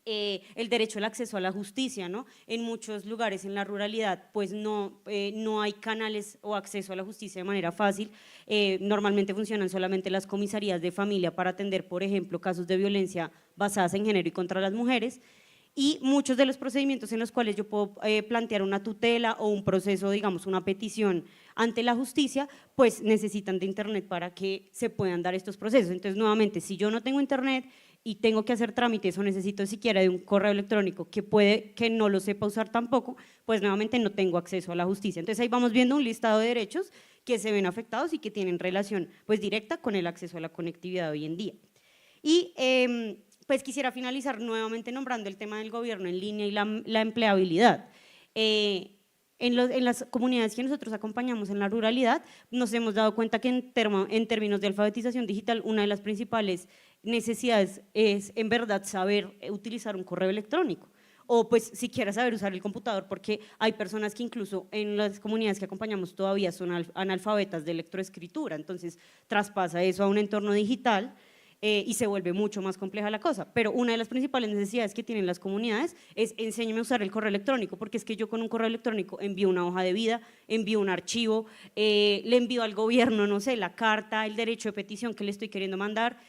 el derecho al acceso a la justicia, ¿no? En muchos lugares en la ruralidad pues no hay canales o acceso a la justicia de manera fácil. Normalmente funcionan solamente las comisarías de familia para atender, por ejemplo, casos de violencia basadas en género y contra las mujeres, y muchos de los procedimientos en los cuales yo puedo plantear una tutela o un proceso, digamos, una petición ante la justicia, pues necesitan de internet para que se puedan dar estos procesos. Entonces, nuevamente, si yo no tengo internet y tengo que hacer trámites o necesito siquiera de un correo electrónico que puede que no lo sepa usar tampoco, pues nuevamente no tengo acceso a la justicia. Entonces ahí vamos viendo un listado de derechos que se ven afectados y que tienen relación pues directa con el acceso a la conectividad hoy en día. Y pues quisiera finalizar nuevamente nombrando el tema del gobierno en línea y la empleabilidad. En las comunidades que nosotros acompañamos en la ruralidad, nos hemos dado cuenta que en términos de alfabetización digital, una de las principales necesidades es en verdad saber utilizar un correo electrónico, o pues siquiera saber usar el computador, porque hay personas que incluso en las comunidades que acompañamos todavía son analfabetas de lectoescritura, entonces traspasa eso a un entorno digital y se vuelve mucho más compleja la cosa. Pero una de las principales necesidades que tienen las comunidades es enséñame a usar el correo electrónico, porque es que yo con un correo electrónico envío una hoja de vida, envío un archivo, le envío al gobierno, no sé, la carta, el derecho de petición que le estoy queriendo mandar,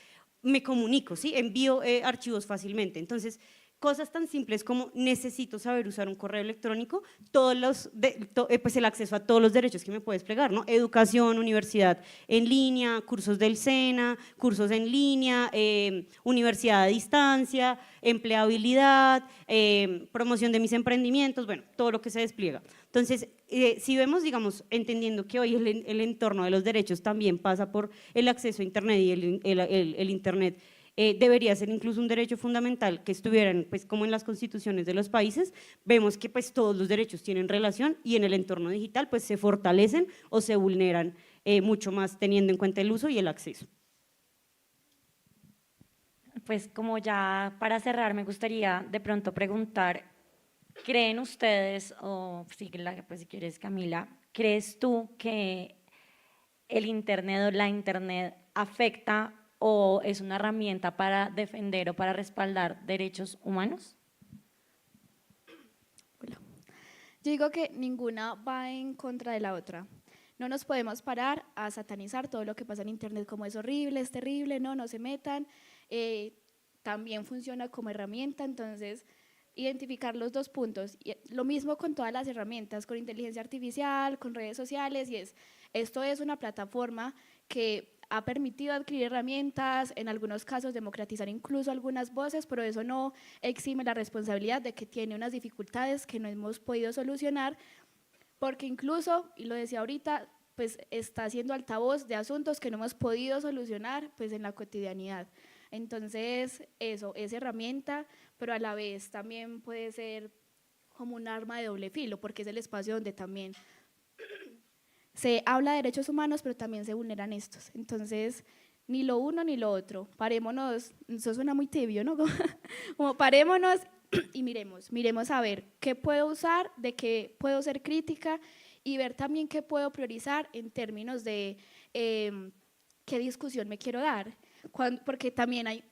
me comunico, ¿sí? Envío archivos fácilmente. Entonces, cosas tan simples como necesito saber usar un correo electrónico, pues el acceso a todos los derechos que me puede desplegar, ¿no? Educación, universidad en línea, cursos del SENA, cursos en línea, universidad a distancia, empleabilidad, promoción de mis emprendimientos, bueno, todo lo que se despliega. Entonces, si vemos, digamos, entendiendo que hoy el entorno de los derechos también pasa por el acceso a Internet y el Internet debería ser incluso un derecho fundamental que estuvieran pues como en las constituciones de los países, vemos que pues todos los derechos tienen relación y en el entorno digital pues se fortalecen o se vulneran mucho más teniendo en cuenta el uso y el acceso. Pues como ya para cerrar me gustaría de pronto preguntar, ¿creen ustedes, o pues si quieres Camila, crees tú que el Internet o la Internet afecta o es una herramienta para defender o para respaldar derechos humanos? Yo digo que ninguna va en contra de la otra. No nos podemos parar a satanizar todo lo que pasa en Internet como es horrible, es terrible, no se metan. También funciona como herramienta, entonces identificar los dos puntos. Y lo mismo con todas las herramientas, con inteligencia artificial, con redes sociales, esto es una plataforma que ha permitido adquirir herramientas, en algunos casos democratizar incluso algunas voces, pero eso no exime la responsabilidad de que tiene unas dificultades que no hemos podido solucionar, porque incluso, y lo decía ahorita, pues está siendo altavoz de asuntos que no hemos podido solucionar pues en la cotidianidad. Entonces eso es herramienta, pero a la vez también puede ser como un arma de doble filo, porque es el espacio donde también se habla de derechos humanos, pero también se vulneran estos. Entonces, ni lo uno ni lo otro. Parémonos, eso suena muy tibio, ¿no? Como parémonos y miremos a ver qué puedo usar, de qué puedo ser crítica y ver también qué puedo priorizar en términos de qué discusión me quiero dar. Porque también hay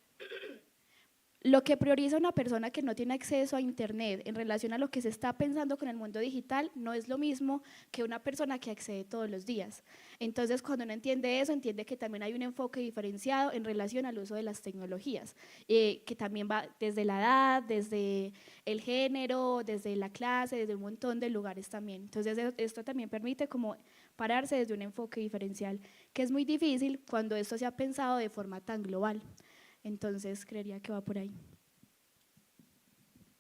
lo que prioriza una persona que no tiene acceso a Internet en relación a lo que se está pensando con el mundo digital no es lo mismo que una persona que accede todos los días. Entonces, cuando uno entiende eso, entiende que también hay un enfoque diferenciado en relación al uso de las tecnologías, que también va desde la edad, desde el género, desde la clase, desde un montón de lugares también. Entonces, esto también permite como pararse desde un enfoque diferencial, que es muy difícil cuando esto se ha pensado de forma tan global. Entonces, creería que va por ahí.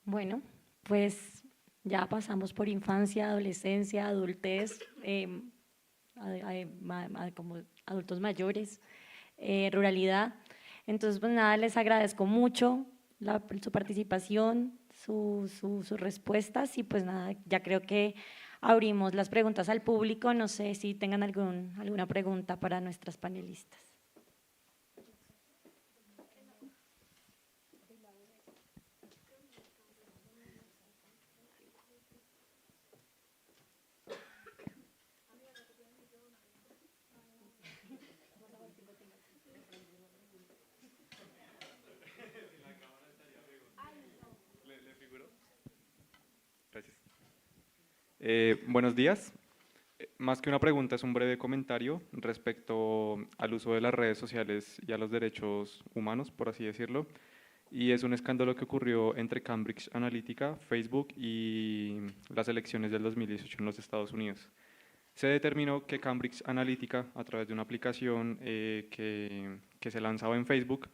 Bueno, pues ya pasamos por infancia, adolescencia, adultez, como adultos mayores, ruralidad. Entonces, pues nada, les agradezco mucho su participación, sus respuestas y pues nada, ya creo que abrimos las preguntas al público. No sé si tengan alguna pregunta para nuestras panelistas. Buenos días. Más que una pregunta, es un breve comentario respecto al uso de las redes sociales y a los derechos humanos, por así decirlo. Y es un escándalo que ocurrió entre Cambridge Analytica, Facebook y las elecciones del 2018 en los Estados Unidos. Se determinó que Cambridge Analytica, a través de una aplicación que se lanzaba en Facebook,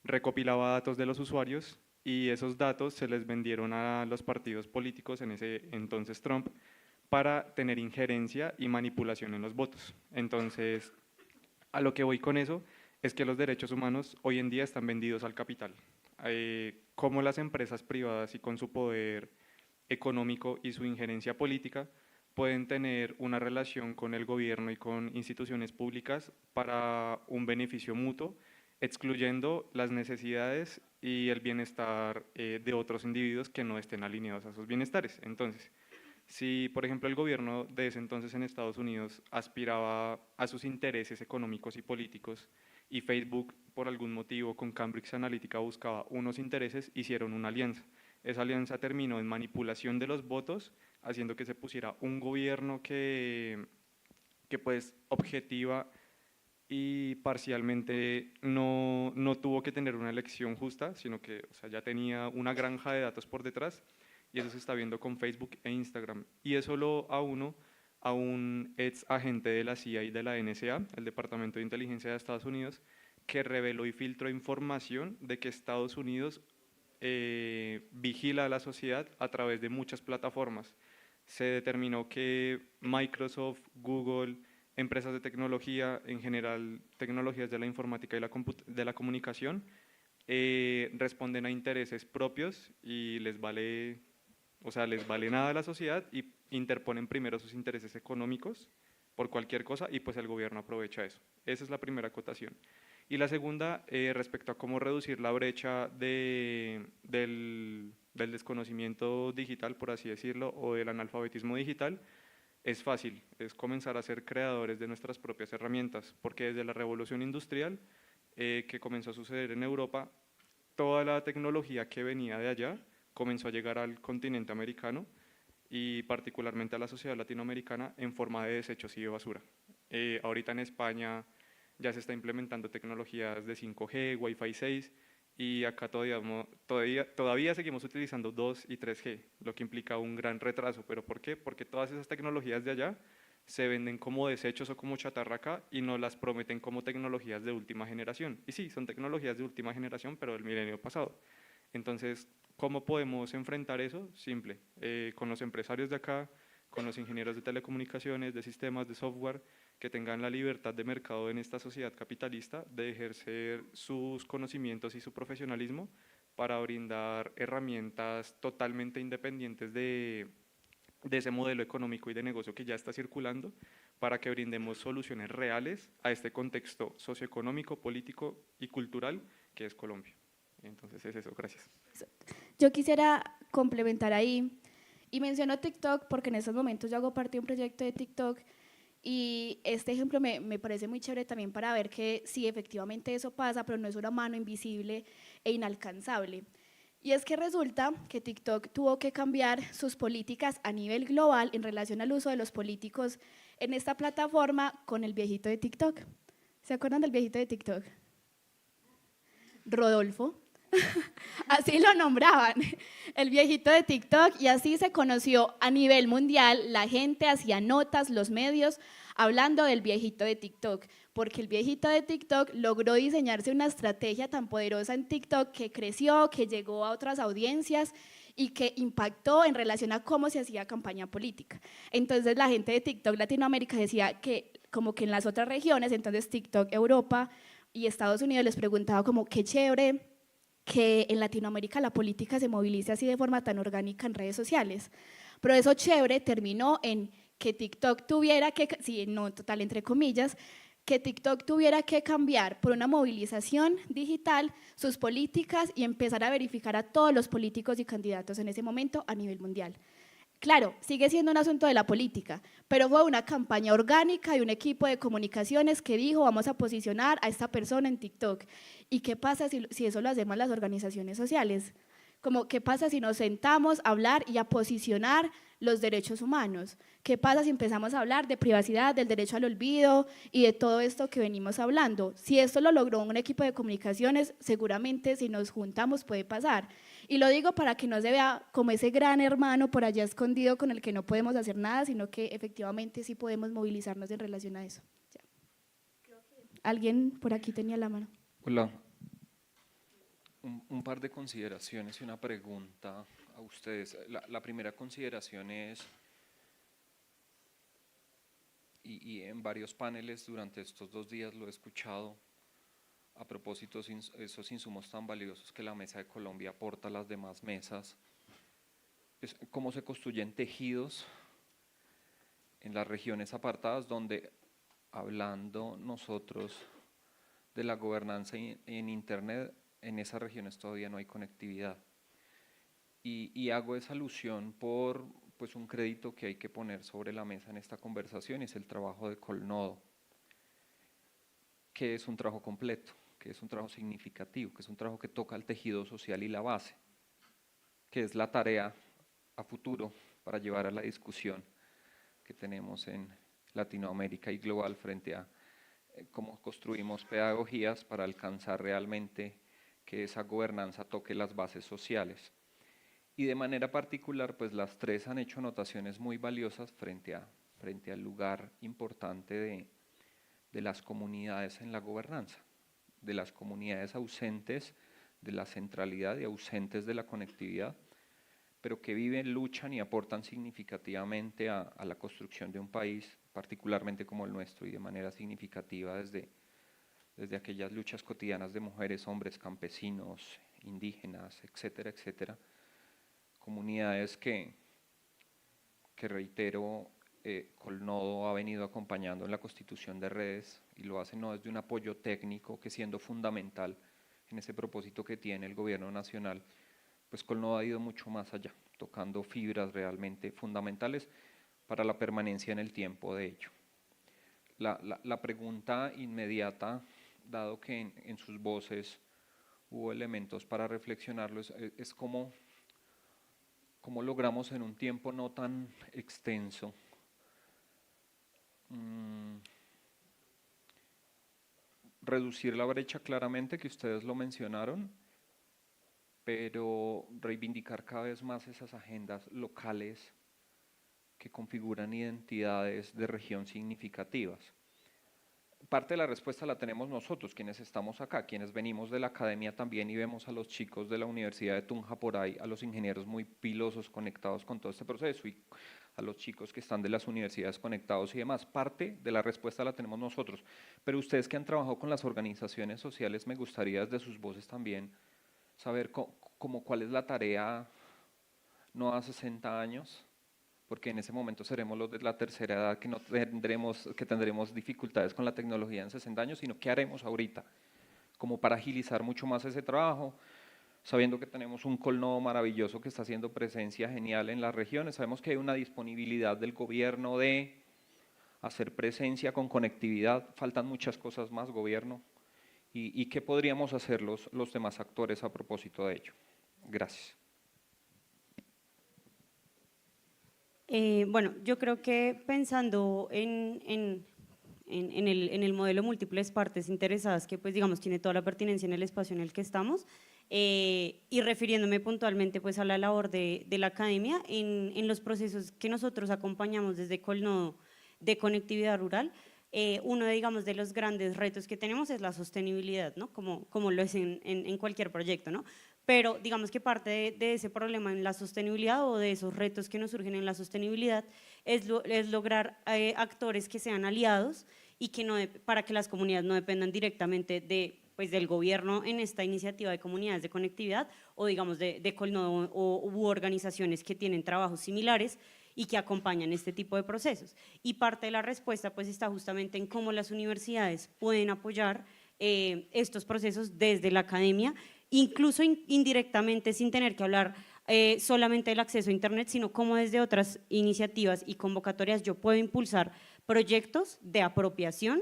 recopilaba datos de los usuarios y esos datos se les vendieron a los partidos políticos, en ese entonces Trump, para tener injerencia y manipulación en los votos. Entonces, a lo que voy con eso es que los derechos humanos hoy en día están vendidos al capital. Cómo las empresas privadas y con su poder económico y su injerencia política pueden tener una relación con el gobierno y con instituciones públicas para un beneficio mutuo, excluyendo las necesidades y el bienestar de otros individuos que no estén alineados a sus bienestares. Entonces, si, por ejemplo, el gobierno de ese entonces en Estados Unidos aspiraba a sus intereses económicos y políticos y Facebook, por algún motivo, con Cambridge Analytica buscaba unos intereses, hicieron una alianza. Esa alianza terminó en manipulación de los votos, haciendo que se pusiera un gobierno que pues objetiva y parcialmente no tuvo que tener una elección justa, sino que, o sea, ya tenía una granja de datos por detrás, y eso se está viendo con Facebook e Instagram. Y eso lo auno a un ex agente de la CIA y de la NSA, el Departamento de Inteligencia de Estados Unidos, que reveló y filtró información de que Estados Unidos vigila a la sociedad a través de muchas plataformas. Se determinó que Microsoft, Google, empresas de tecnología, en general tecnologías de la informática y de la comunicación, responden a intereses propios y les vale nada a la sociedad y interponen primero sus intereses económicos por cualquier cosa y pues el gobierno aprovecha eso. Esa es la primera acotación. Y la segunda, respecto a cómo reducir la brecha del desconocimiento digital, por así decirlo, o del analfabetismo digital, es fácil, es comenzar a ser creadores de nuestras propias herramientas, porque desde la revolución industrial que comenzó a suceder en Europa, toda la tecnología que venía de allá comenzó a llegar al continente americano y particularmente a la sociedad latinoamericana en forma de desechos y de basura. Ahorita en España ya se está implementando tecnologías de 5G, Wi-Fi 6 y acá todavía seguimos utilizando 2 y 3G, lo que implica un gran retraso. ¿Pero por qué? Porque todas esas tecnologías de allá se venden como desechos o como chatarra acá y nos las prometen como tecnologías de última generación. Y sí, son tecnologías de última generación, pero del milenio pasado. Entonces, ¿cómo podemos enfrentar eso? Simple, con los empresarios de acá, con los ingenieros de telecomunicaciones, de sistemas, de software, que tengan la libertad de mercado en esta sociedad capitalista de ejercer sus conocimientos y su profesionalismo para brindar herramientas totalmente independientes de ese modelo económico y de negocio que ya está circulando, para que brindemos soluciones reales a este contexto socioeconómico, político y cultural que es Colombia. Entonces es eso, gracias. Yo quisiera complementar ahí, y menciono TikTok porque en estos momentos yo hago parte de un proyecto de TikTok y este ejemplo me parece muy chévere también para ver que sí, efectivamente eso pasa, pero no es una mano invisible e inalcanzable. Y es que resulta que TikTok tuvo que cambiar sus políticas a nivel global en relación al uso de los políticos en esta plataforma con el viejito de TikTok. ¿Se acuerdan del viejito de TikTok? Rodolfo. Así lo nombraban, el viejito de TikTok, y así se conoció a nivel mundial. La gente hacía notas, los medios, hablando del viejito de TikTok, porque el viejito de TikTok logró diseñarse una estrategia tan poderosa en TikTok que creció, que llegó a otras audiencias y que impactó en relación a cómo se hacía campaña política. Entonces la gente de TikTok Latinoamérica decía que como que en las otras regiones, entonces TikTok Europa y Estados Unidos, les preguntaba como qué chévere que en Latinoamérica la política se movilice así de forma tan orgánica en redes sociales. Pero eso chévere terminó en que TikTok tuviera que, sí, no total entre comillas, que TikTok tuviera que cambiar por una movilización digital sus políticas y empezar a verificar a todos los políticos y candidatos en ese momento a nivel mundial. Claro, sigue siendo un asunto de la política, pero fue una campaña orgánica de un equipo de comunicaciones que dijo vamos a posicionar a esta persona en TikTok. ¿Y qué pasa si eso lo hacemos las organizaciones sociales? como qué pasa si nos sentamos a hablar y a posicionar los derechos humanos, qué pasa si empezamos a hablar de privacidad, del derecho al olvido y de todo esto que venimos hablando. Si esto lo logró un equipo de comunicaciones, seguramente si nos juntamos puede pasar. Y lo digo para que no se vea como ese gran hermano por allá escondido con el que no podemos hacer nada, sino que efectivamente sí podemos movilizarnos en relación a eso. Ya. ¿Alguien por aquí tenía la mano? Hola. Un par de consideraciones y una pregunta a ustedes. La primera consideración es, y en varios paneles durante estos 2 días lo he escuchado, a propósito de esos insumos tan valiosos que la Mesa de Colombia aporta a las demás mesas, pues, cómo se construyen tejidos en las regiones apartadas donde, hablando nosotros de la gobernanza en Internet, en esas regiones todavía no hay conectividad. Y hago esa alusión por pues, un crédito que hay que poner sobre la mesa en esta conversación, y es el trabajo de Colnodo, que es un trabajo completo, que es un trabajo significativo, que es un trabajo que toca el tejido social y la base, que es la tarea a futuro para llevar a la discusión que tenemos en Latinoamérica y global frente a cómo construimos pedagogías para alcanzar realmente que esa gobernanza toque las bases sociales. Y de manera particular, pues las 3 han hecho anotaciones muy valiosas frente al lugar importante de las comunidades en la gobernanza, de las comunidades ausentes de la centralidad y ausentes de la conectividad, pero que viven, luchan y aportan significativamente a la construcción de un país, particularmente como el nuestro, y de manera significativa desde aquellas luchas cotidianas de mujeres, hombres, campesinos, indígenas, etcétera, etcétera. Comunidades que reitero, Colnodo ha venido acompañando en la constitución de redes, y lo hace no desde un apoyo técnico, que siendo fundamental en ese propósito que tiene el gobierno nacional, pues Colnodo ha ido mucho más allá, tocando fibras realmente fundamentales para la permanencia en el tiempo de ello. La pregunta inmediata, dado que en sus voces hubo elementos para reflexionarlo, es cómo logramos en un tiempo no tan extenso reducir la brecha, claramente, que ustedes lo mencionaron, pero reivindicar cada vez más esas agendas locales que configuran identidades de región significativas. Parte de la respuesta la tenemos nosotros, quienes estamos acá, quienes venimos de la academia también, y vemos a los chicos de la Universidad de Tunja por ahí, a los ingenieros muy pilosos conectados con todo este proceso, y a los chicos que están de las universidades conectados y demás. Parte de la respuesta la tenemos nosotros, pero ustedes que han trabajado con las organizaciones sociales, me gustaría desde sus voces también saber cuál es la tarea no a 60 años, porque en ese momento seremos los de la tercera edad que tendremos dificultades con la tecnología en 60 años, sino qué haremos ahorita, como para agilizar mucho más ese trabajo, sabiendo que tenemos un Colnodo maravilloso que está haciendo presencia genial en las regiones. Sabemos que hay una disponibilidad del gobierno de hacer presencia con conectividad, faltan muchas cosas más, gobierno, y qué podríamos hacer los demás actores a propósito de ello. Gracias. Bueno, yo creo que pensando en el modelo múltiples partes interesadas, que pues digamos tiene toda la pertinencia en el espacio en el que estamos, y refiriéndome puntualmente pues a la labor de la academia, en los procesos que nosotros acompañamos desde Colnodo de conectividad rural, uno digamos de los grandes retos que tenemos es la sostenibilidad, ¿no? Como lo es en cualquier proyecto, ¿no? Pero digamos que parte de ese problema en la sostenibilidad, o de esos retos que nos surgen en la sostenibilidad, es lograr actores que sean aliados y que para que las comunidades no dependan directamente del gobierno en esta iniciativa de comunidades de conectividad, o digamos de Colnodo u organizaciones que tienen trabajos similares y que acompañan este tipo de procesos. Y parte de la respuesta pues está justamente en cómo las universidades pueden apoyar estos procesos desde la academia, incluso indirectamente, sin tener que hablar solamente del acceso a Internet, sino cómo desde otras iniciativas y convocatorias yo puedo impulsar proyectos de apropiación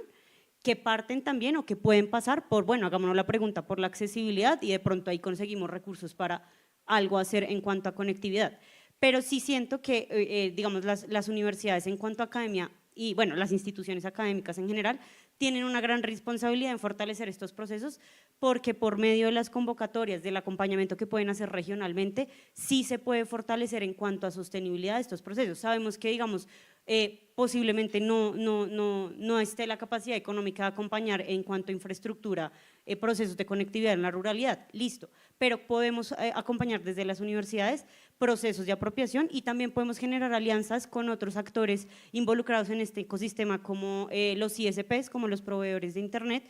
que parten también o que pueden pasar por, bueno, hagámonos la pregunta, por la accesibilidad, y de pronto ahí conseguimos recursos para algo a hacer en cuanto a conectividad. Pero sí siento que, digamos, las universidades en cuanto a academia y, bueno, las instituciones académicas en general tienen una gran responsabilidad en fortalecer estos procesos porque por medio de las convocatorias, del acompañamiento que pueden hacer regionalmente, sí se puede fortalecer en cuanto a sostenibilidad de estos procesos. Sabemos que, digamos, posiblemente no esté la capacidad económica de acompañar en cuanto a infraestructura, procesos de conectividad en la ruralidad, listo, pero podemos acompañar desde las universidades procesos de apropiación y también podemos generar alianzas con otros actores involucrados en este ecosistema como los ISPs, como los proveedores de internet,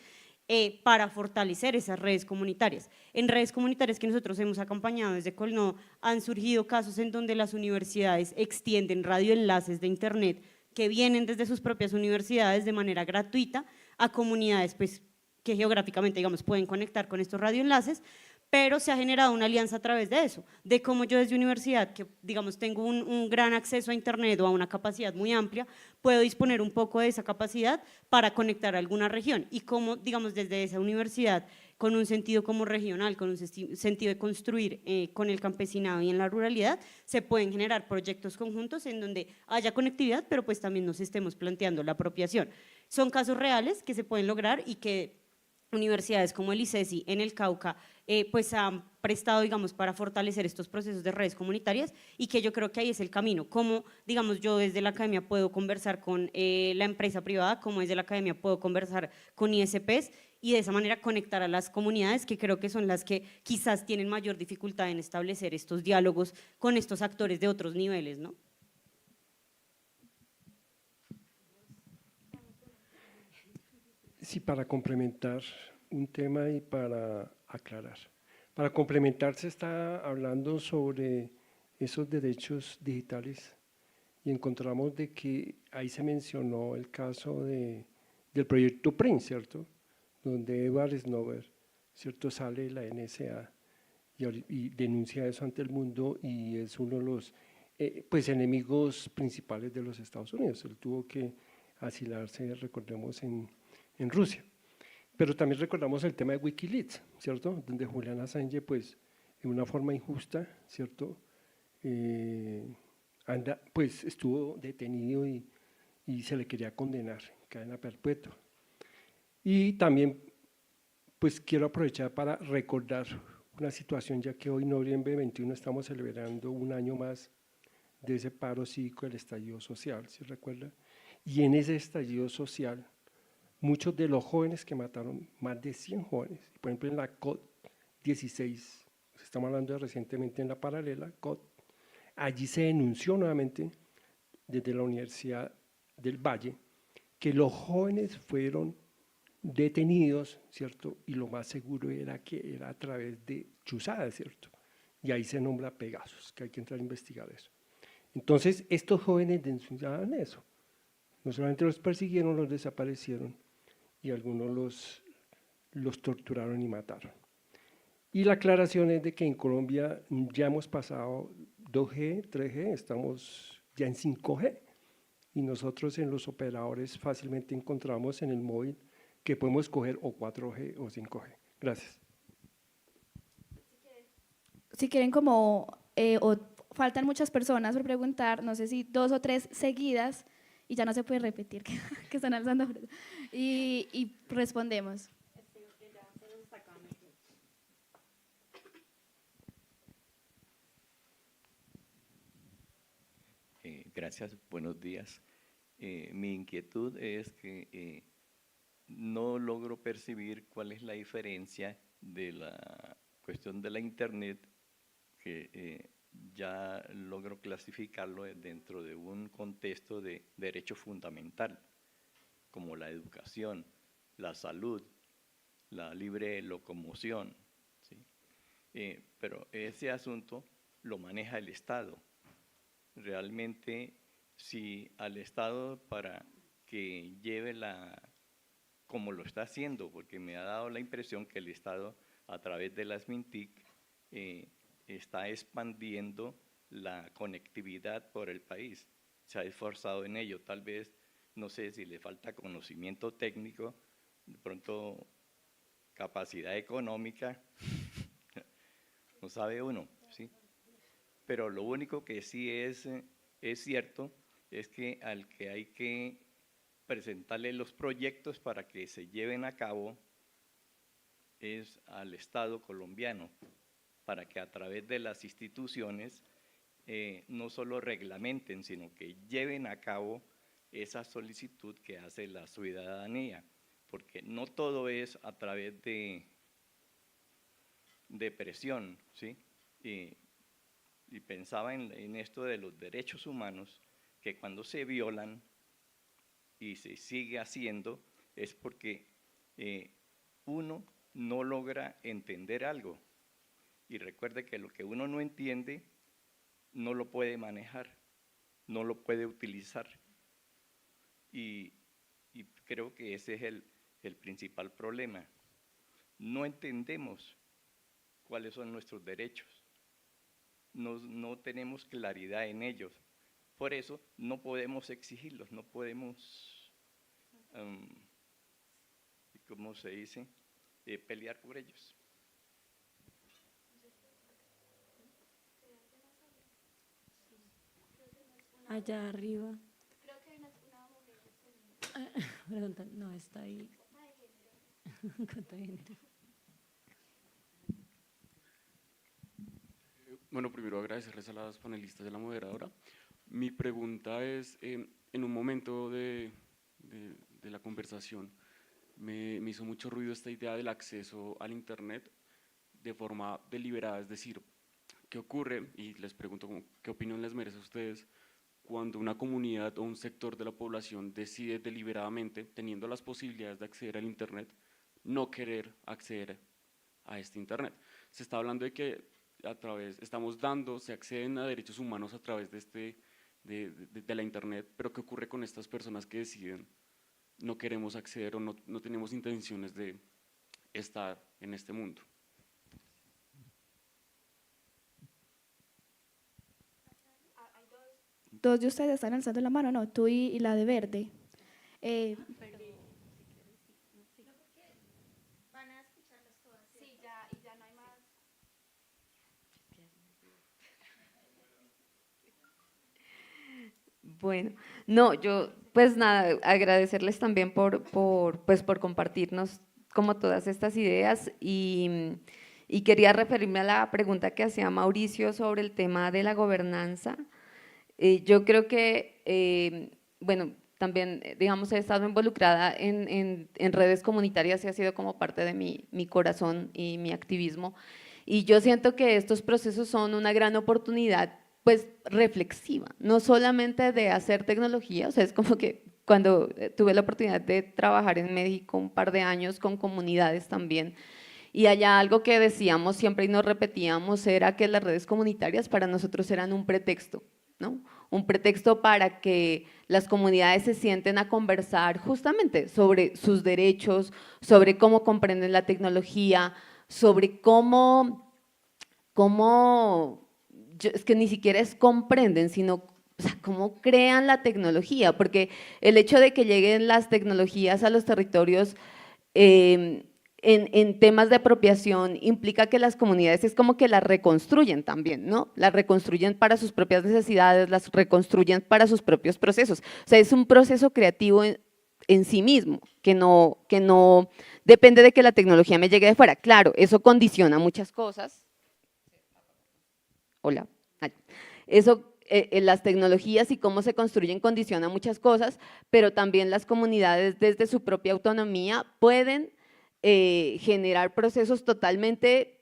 para fortalecer esas redes comunitarias. En redes comunitarias que nosotros hemos acompañado desde Colno han surgido casos en donde las universidades extienden radioenlaces de internet que vienen desde sus propias universidades de manera gratuita a comunidades pues, que geográficamente digamos, pueden conectar con estos radioenlaces, pero se ha generado una alianza a través de eso, de cómo yo desde universidad, que digamos tengo un gran acceso a internet o a una capacidad muy amplia, puedo disponer un poco de esa capacidad para conectar a alguna región y cómo digamos desde esa universidad con un sentido como regional, con un sentido de construir con el campesinado y en la ruralidad, se pueden generar proyectos conjuntos en donde haya conectividad, pero pues también nos estemos planteando la apropiación. Son casos reales que se pueden lograr y que universidades como el ICESI en el Cauca pues han prestado digamos para fortalecer estos procesos de redes comunitarias y que yo creo que ahí es el camino, como digamos yo desde la academia puedo conversar con la empresa privada, como desde la academia puedo conversar con ISPs y de esa manera conectar a las comunidades que creo que son las que quizás tienen mayor dificultad en establecer estos diálogos con estos actores de otros niveles, ¿no? Sí, para complementar un tema y para aclarar. Para complementar se está hablando sobre esos derechos digitales y encontramos de que ahí se mencionó el caso del proyecto PRINT, ¿cierto? Donde Edward Snowden, ¿cierto? Sale de la NSA y denuncia eso ante el mundo y es uno de los pues enemigos principales de los Estados Unidos. Él tuvo que asilarse, recordemos, en Rusia. Pero también recordamos el tema de Wikileaks, ¿cierto? Donde Julian Assange, pues, en una forma injusta, ¿cierto? Pues estuvo detenido y se le quería condenar, cadena perpetua. Y también, pues, quiero aprovechar para recordar una situación, ya que hoy, noviembre 21, estamos celebrando un año más de ese paro cívico del estallido social, ¿sí recuerda? Y en ese estallido social, muchos de los jóvenes que mataron, más de 100 jóvenes, por ejemplo en la COD 16, estamos hablando de recientemente en la paralela, COD, allí se denunció nuevamente desde la Universidad del Valle que los jóvenes fueron detenidos, ¿cierto? Y lo más seguro era que era a través de chuzadas, ¿cierto? Y ahí se nombra Pegasus, que hay que entrar a investigar eso. Entonces, estos jóvenes denunciaban eso. No solamente los persiguieron, los desaparecieron y algunos los torturaron y mataron. Y la aclaración es de que en Colombia ya hemos pasado 2G, 3G, estamos ya en 5G y nosotros en los operadores fácilmente encontramos en el móvil que podemos escoger o 4G o 5G. Gracias. Si quieren como, o faltan muchas personas por preguntar, no sé si 2 o 3 seguidas, y ya no se puede repetir, que están alzando, y respondemos. Gracias, buenos días. Mi inquietud es que no logro percibir cuál es la diferencia de la cuestión de la Internet, que ya logro clasificarlo dentro de un contexto de derecho fundamental, como la educación, la salud, la libre locomoción, ¿sí? Pero ese asunto lo maneja el Estado. Realmente, si al Estado para que lleve como lo está haciendo, porque me ha dado la impresión que el Estado a través de las MINTIC está expandiendo la conectividad por el país, se ha esforzado en ello, tal vez, no sé si le falta conocimiento técnico, de pronto capacidad económica, no sabe uno, ¿sí? pero lo único que sí es cierto es que al que hay que presentarle los proyectos para que se lleven a cabo es al Estado colombiano, para que a través de las instituciones no solo reglamenten, sino que lleven a cabo esa solicitud que hace la ciudadanía, porque no todo es a través de presión, ¿sí? Y pensaba en esto de los derechos humanos, que cuando se violan y se sigue haciendo es porque uno no logra entender algo. Y recuerde que lo que uno no entiende no lo puede manejar, no lo puede utilizar. Y creo que ese es el principal problema. No entendemos cuáles son nuestros derechos, no tenemos claridad en ellos. Por eso no podemos exigirlos, no podemos, ¿cómo se dice?, pelear por ellos. Allá arriba. Pregunta, no, está ahí. Cuota de género. Bueno, primero agradecerles a las panelistas de la moderadora. Mi pregunta es, en un momento de la conversación me hizo mucho ruido esta idea del acceso al Internet de forma deliberada, es decir, ¿qué ocurre? Y les pregunto, ¿qué opinión les merece a ustedes cuando una comunidad o un sector de la población decide deliberadamente, teniendo las posibilidades de acceder al Internet, no querer acceder a este Internet? Se está hablando de que se acceden a derechos humanos a través de la Internet, pero ¿qué ocurre con estas personas que deciden no queremos acceder o no tenemos intenciones de estar en este mundo? Dos de ustedes están alzando la mano, ¿no? Tú y la de verde. Bueno, no, yo pues nada, agradecerles también por compartirnos como todas estas ideas y quería referirme a la pregunta que hacía Mauricio sobre el tema de la gobernanza. Yo creo que, bueno, también, digamos, he estado involucrada en redes comunitarias y ha sido como parte de mi corazón y mi activismo. Y yo siento que estos procesos son una gran oportunidad, pues, reflexiva, no solamente de hacer tecnología, o sea, es como que cuando tuve la oportunidad de trabajar en México un par de años con comunidades también, y allá algo que decíamos siempre y nos repetíamos era que las redes comunitarias para nosotros eran un pretexto, ¿no? Un pretexto para que las comunidades se sienten a conversar justamente sobre sus derechos, sobre cómo comprenden la tecnología, sobre es que ni siquiera es comprenden, sino o sea, cómo crean la tecnología, porque el hecho de que lleguen las tecnologías a los territorios en temas de apropiación implica que las comunidades es como que las reconstruyen también, ¿no? Las reconstruyen para sus propias necesidades, las reconstruyen para sus propios procesos. O sea, es un proceso creativo en sí mismo, que no depende de que la tecnología me llegue de fuera. Claro, eso condiciona muchas cosas. Hola. Eso, las tecnologías y cómo se construyen condiciona muchas cosas, pero también las comunidades desde su propia autonomía pueden generar procesos totalmente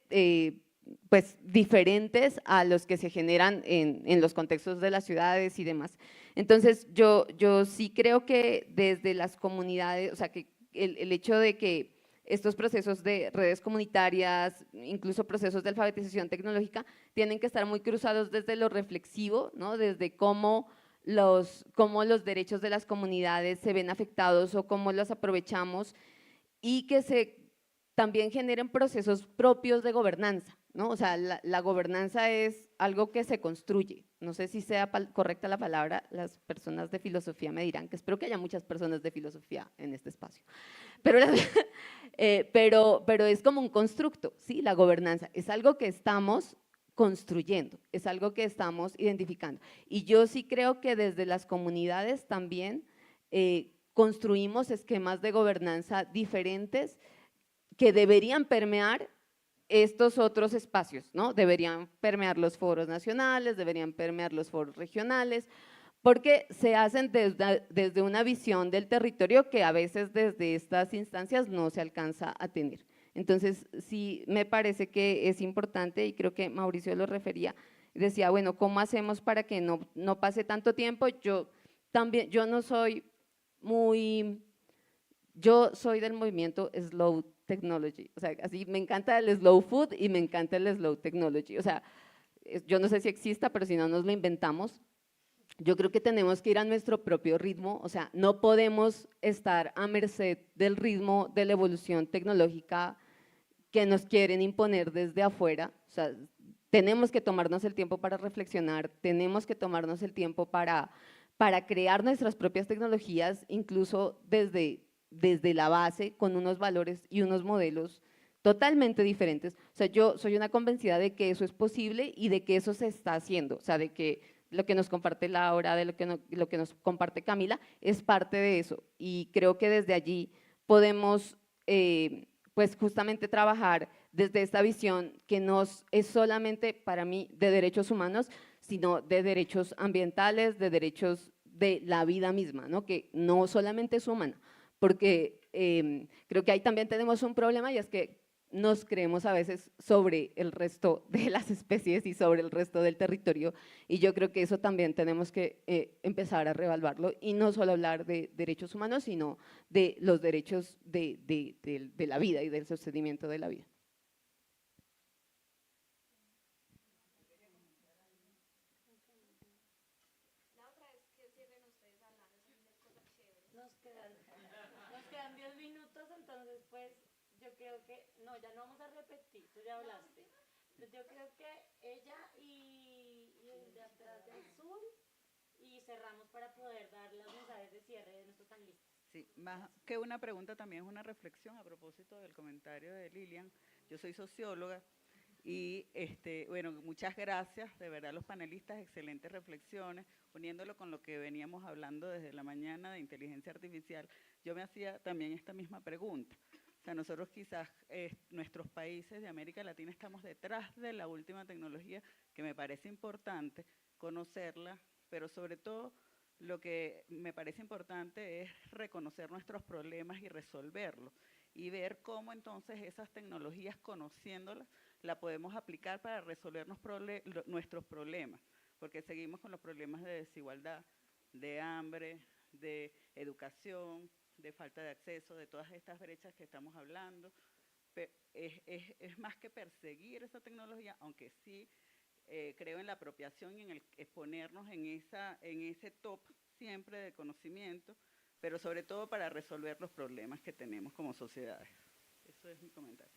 pues, diferentes a los que se generan en los contextos de las ciudades y demás. Entonces, yo sí creo que desde las comunidades, o sea, que el hecho de que estos procesos de redes comunitarias, incluso procesos de alfabetización tecnológica, tienen que estar muy cruzados desde lo reflexivo, ¿no? Desde cómo los derechos de las comunidades se ven afectados o cómo los aprovechamos y que se también generen procesos propios de gobernanza, ¿no? O sea, la gobernanza es algo que se construye. No sé si sea correcta la palabra, las personas de filosofía me dirán, que espero que haya muchas personas de filosofía en este espacio. Pero es como un constructo, ¿sí? La gobernanza es algo que estamos construyendo, es algo que estamos identificando. Y yo sí creo que desde las comunidades también construimos esquemas de gobernanza diferentes que deberían permear estos otros espacios, ¿no? Deberían permear los foros nacionales, deberían permear los foros regionales, porque se hacen desde una visión del territorio que a veces desde estas instancias no se alcanza a tener. Entonces, sí me parece que es importante, y creo que Mauricio lo refería, decía, bueno, ¿cómo hacemos para que no pase tanto tiempo? Yo no soy yo soy del movimiento Slow Technology, o sea, así me encanta el Slow Food y me encanta el Slow Technology, o sea, yo no sé si exista, pero si no nos lo inventamos. Yo creo que tenemos que ir a nuestro propio ritmo, o sea, no podemos estar a merced del ritmo de la evolución tecnológica que nos quieren imponer desde afuera, o sea, tenemos que tomarnos el tiempo para reflexionar, tenemos que tomarnos el tiempo para crear nuestras propias tecnologías, incluso desde la base, con unos valores y unos modelos totalmente diferentes. O sea, yo soy una convencida de que eso es posible y de que eso se está haciendo, o sea, de que lo que nos comparte Laura, de lo que nos comparte Camila, es parte de eso. Y creo que desde allí podemos, pues justamente trabajar desde esta visión que no es solamente para mí de derechos humanos, sino de derechos ambientales, de derechos de la vida misma, ¿no? Que no solamente es humana, porque creo que ahí también tenemos un problema y es que nos creemos a veces sobre el resto de las especies y sobre el resto del territorio, y yo creo que eso también tenemos que empezar a reevaluarlo y no solo hablar de derechos humanos, sino de los derechos de la vida y del sostenimiento de la vida. Nos quedan 10 minutos, entonces pues yo creo que, no, ya no vamos a repetir, tú ya hablaste. Entonces yo creo que ella y el de atrás de azul, y cerramos para poder dar los mensajes de cierre de nuestros panelistas. Sí, más que una pregunta también es una reflexión a propósito del comentario de Lilian. Yo soy socióloga y bueno, muchas gracias de verdad a los panelistas, excelentes reflexiones, uniéndolo con lo que veníamos hablando desde la mañana de inteligencia artificial. Yo me hacía también esta misma pregunta. O sea, nosotros quizás, nuestros países de América Latina estamos detrás de la última tecnología, que me parece importante conocerla, pero sobre todo lo que me parece importante es reconocer nuestros problemas y resolverlos, y ver cómo entonces esas tecnologías, conociéndolas, la podemos aplicar para resolver nuestros problemas, porque seguimos con los problemas de desigualdad, de hambre, de educación, de falta de acceso, de todas estas brechas que estamos hablando. Es más que perseguir esa tecnología, aunque sí creo en la apropiación y en el exponernos en ese top siempre de conocimiento, pero sobre todo para resolver los problemas que tenemos como sociedades. Eso es mi comentario.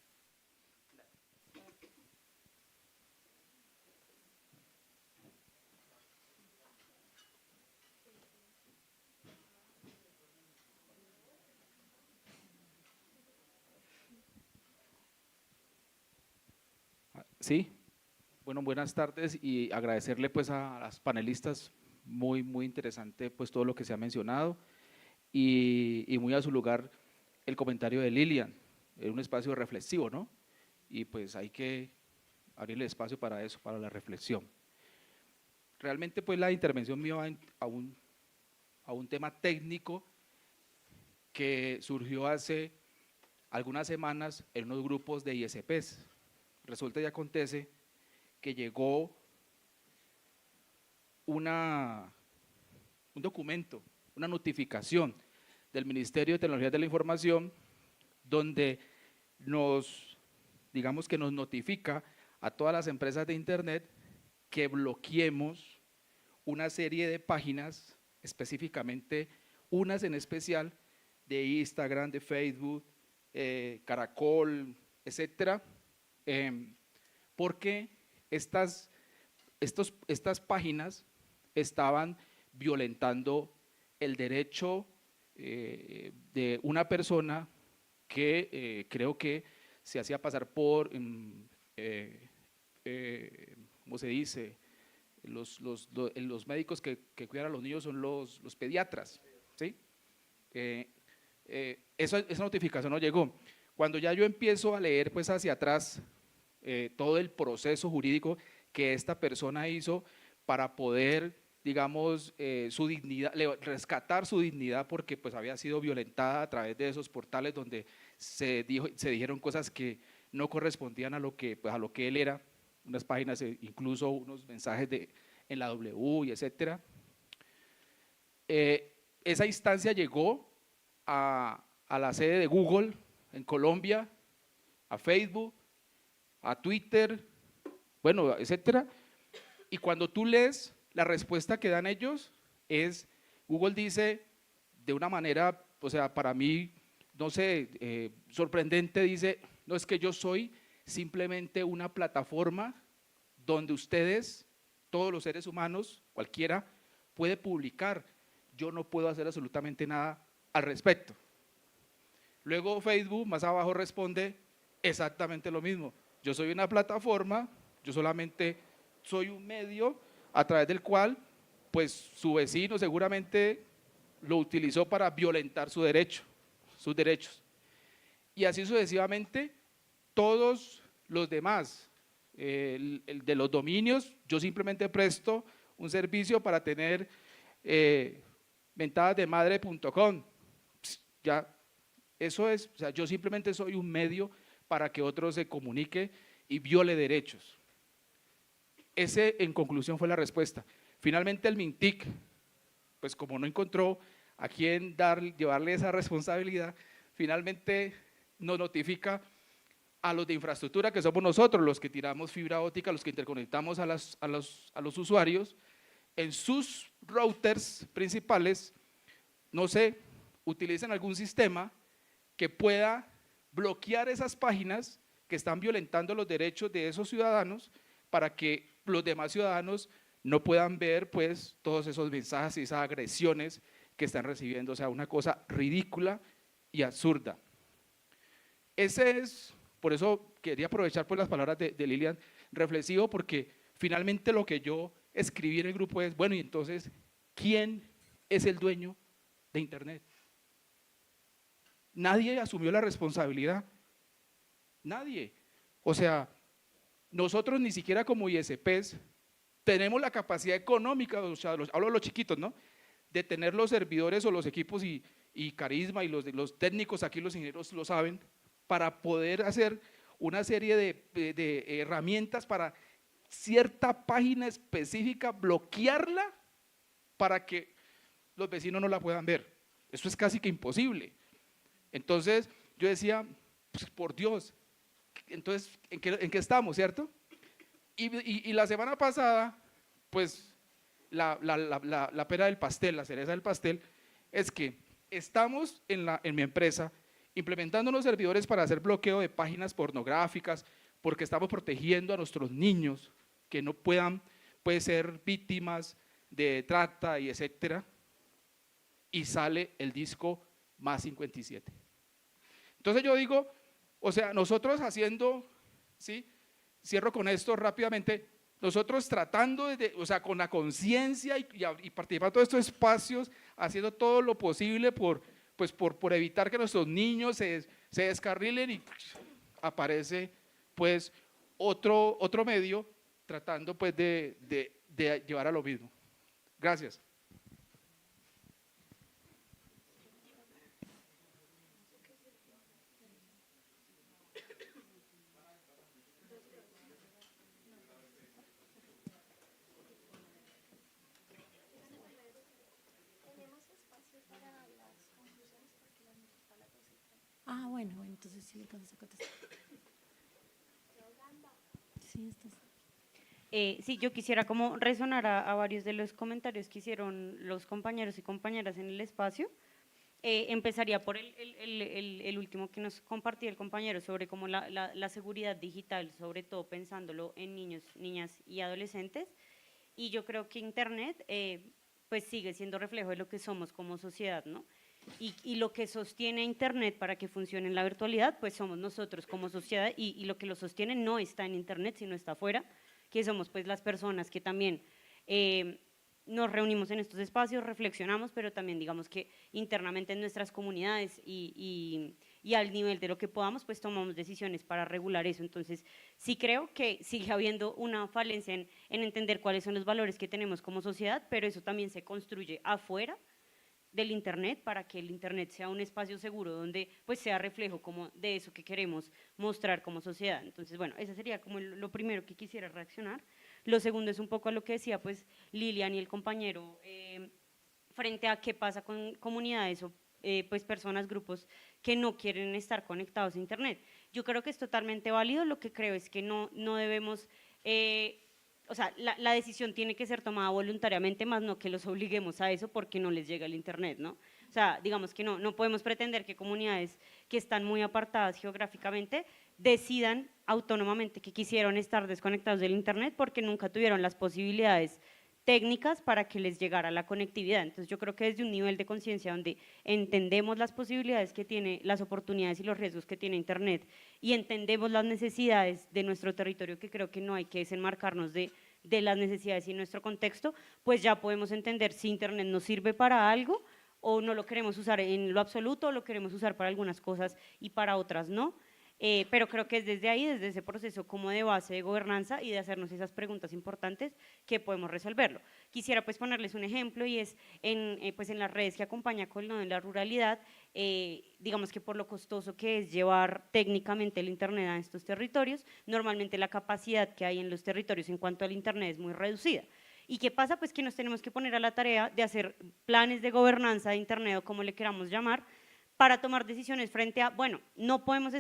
Sí, bueno, buenas tardes y agradecerle pues a las panelistas, muy interesante pues todo lo que se ha mencionado y muy a su lugar el comentario de Lilian, era un espacio reflexivo, ¿no? Y pues hay que abrirle espacio para eso, para la reflexión. Realmente pues la intervención mía va a un tema técnico que surgió hace algunas semanas en unos grupos de ISPs. Resulta y acontece que llegó un documento, una notificación del Ministerio de Tecnologías de la Información, donde digamos que nos notifica a todas las empresas de Internet que bloqueemos una serie de páginas, específicamente unas en especial de Instagram, de Facebook, Caracol, etcétera, porque estas páginas estaban violentando el derecho de una persona que creo que se hacía pasar por ¿cómo se dice? Los médicos que cuidan a los niños son los pediatras, ¿sí? Esa notificación no llegó. Cuando ya yo empiezo a leer pues hacia atrás todo el proceso jurídico que esta persona hizo para poder, digamos, su dignidad, rescatar su dignidad porque pues había sido violentada a través de esos portales donde se dijeron cosas que no correspondían a lo que él era, unas páginas, incluso unos mensajes en la W y etcétera. Esa instancia llegó a la sede de Google en Colombia, a Facebook, a Twitter, bueno, etcétera. Y cuando tú lees la respuesta que dan ellos, Google dice de una manera, o sea, para mí, no sé, sorprendente, dice, no, es que yo soy simplemente una plataforma donde ustedes, todos los seres humanos, cualquiera, puede publicar. Yo no puedo hacer absolutamente nada al respecto. Luego Facebook, más abajo, responde exactamente lo mismo. Yo soy una plataforma, yo solamente soy un medio a través del cual, pues, su vecino seguramente lo utilizó para violentar sus derechos. Y así sucesivamente, todos los demás, el de los dominios, yo simplemente presto un servicio para tener mentadasdemadre.com. Ya, eso es, o sea, yo simplemente soy un medio para que otro se comunique y viole derechos. Ese, en conclusión, fue la respuesta. Finalmente el MINTIC, pues como no encontró a quién llevarle esa responsabilidad, finalmente nos notifica a los de infraestructura, que somos nosotros los que tiramos fibra óptica, los que interconectamos a los usuarios, en sus routers principales, no sé, utilicen algún sistema que pueda bloquear esas páginas que están violentando los derechos de esos ciudadanos para que los demás ciudadanos no puedan ver pues todos esos mensajes y esas agresiones que están recibiendo, o sea, una cosa ridícula y absurda. Por eso quería aprovechar pues las palabras de Lilian, reflexivo, porque finalmente lo que yo escribí en el grupo es, bueno, y entonces, ¿quién es el dueño de Internet? Nadie asumió la responsabilidad, nadie. O sea, nosotros ni siquiera como ISPs tenemos la capacidad económica, o sea, hablo de los chiquitos, ¿no?, de tener los servidores o los equipos y carisma y los técnicos, aquí los ingenieros lo saben, para poder hacer una serie de herramientas para cierta página específica, bloquearla para que los vecinos no la puedan ver. Eso es casi que imposible. Entonces yo decía, pues, por Dios, entonces, ¿en qué estamos, cierto? Y la semana pasada, pues la pera del pastel, la cereza del pastel, es que estamos en mi empresa implementando unos servidores para hacer bloqueo de páginas pornográficas, porque estamos protegiendo a nuestros niños que no puedan ser víctimas de trata y etcétera, y sale el disco más 57. Entonces yo digo, o sea, nosotros haciendo, ¿sí?, cierro con esto rápidamente, nosotros tratando, o sea, con la conciencia y participando de estos espacios, haciendo todo lo posible por evitar que nuestros niños se descarrilen, y aparece pues otro medio tratando pues de llevar a lo mismo. Gracias. Ah, bueno, entonces sí alcanzas a contestar. Sí, Sí, yo quisiera como resonar a varios de los comentarios que hicieron los compañeros y compañeras en el espacio. Empezaría por el último que nos compartía el compañero sobre cómo la seguridad digital, sobre todo pensándolo en niños, niñas y adolescentes. Y yo creo que Internet pues sigue siendo reflejo de lo que somos como sociedad, ¿no? Y lo que sostiene Internet para que funcione en la virtualidad, pues somos nosotros como sociedad, y lo que lo sostiene no está en Internet, sino está afuera, que somos pues las personas que también nos reunimos en estos espacios, reflexionamos, pero también digamos que internamente en nuestras comunidades y al nivel de lo que podamos, pues tomamos decisiones para regular eso. Entonces, sí creo que sigue habiendo una falencia en entender cuáles son los valores que tenemos como sociedad, pero eso también se construye afuera del Internet para que el Internet sea un espacio seguro donde pues sea reflejo como de eso que queremos mostrar como sociedad. Entonces, bueno, eso sería como lo primero que quisiera reaccionar. Lo segundo es un poco a lo que decía pues Lilian y el compañero frente a qué pasa con comunidades o pues personas, grupos que no quieren estar conectados a Internet. Yo creo que es totalmente válido, lo que creo es que no debemos, o sea, la decisión tiene que ser tomada voluntariamente, más no que los obliguemos a eso porque no les llega el Internet, ¿no? O sea, digamos que no podemos pretender que comunidades que están muy apartadas geográficamente decidan autónomamente que quisieron estar desconectados del Internet porque nunca tuvieron las posibilidades técnicas para que les llegara la conectividad. Entonces yo creo que desde un nivel de conciencia donde entendemos las posibilidades que tiene, las oportunidades y los riesgos que tiene Internet y entendemos las necesidades de nuestro territorio, que creo que no hay que desenmarcarnos de las necesidades y nuestro contexto, pues ya podemos entender si Internet nos sirve para algo o no lo queremos usar en lo absoluto, o lo queremos usar para algunas cosas y para otras no. Pero creo que es desde ahí, desde ese proceso como de base de gobernanza y de hacernos esas preguntas importantes que podemos resolverlo. Quisiera pues ponerles un ejemplo y es pues en las redes que acompaña con lo de la ruralidad, digamos que por lo costoso que es llevar técnicamente el Internet a estos territorios, normalmente la capacidad que hay en los territorios en cuanto al Internet es muy reducida. ¿Y qué pasa? Pues que nos tenemos que poner a la tarea de hacer planes de gobernanza de Internet o como le queramos llamar, para tomar decisiones frente a, bueno, no podemos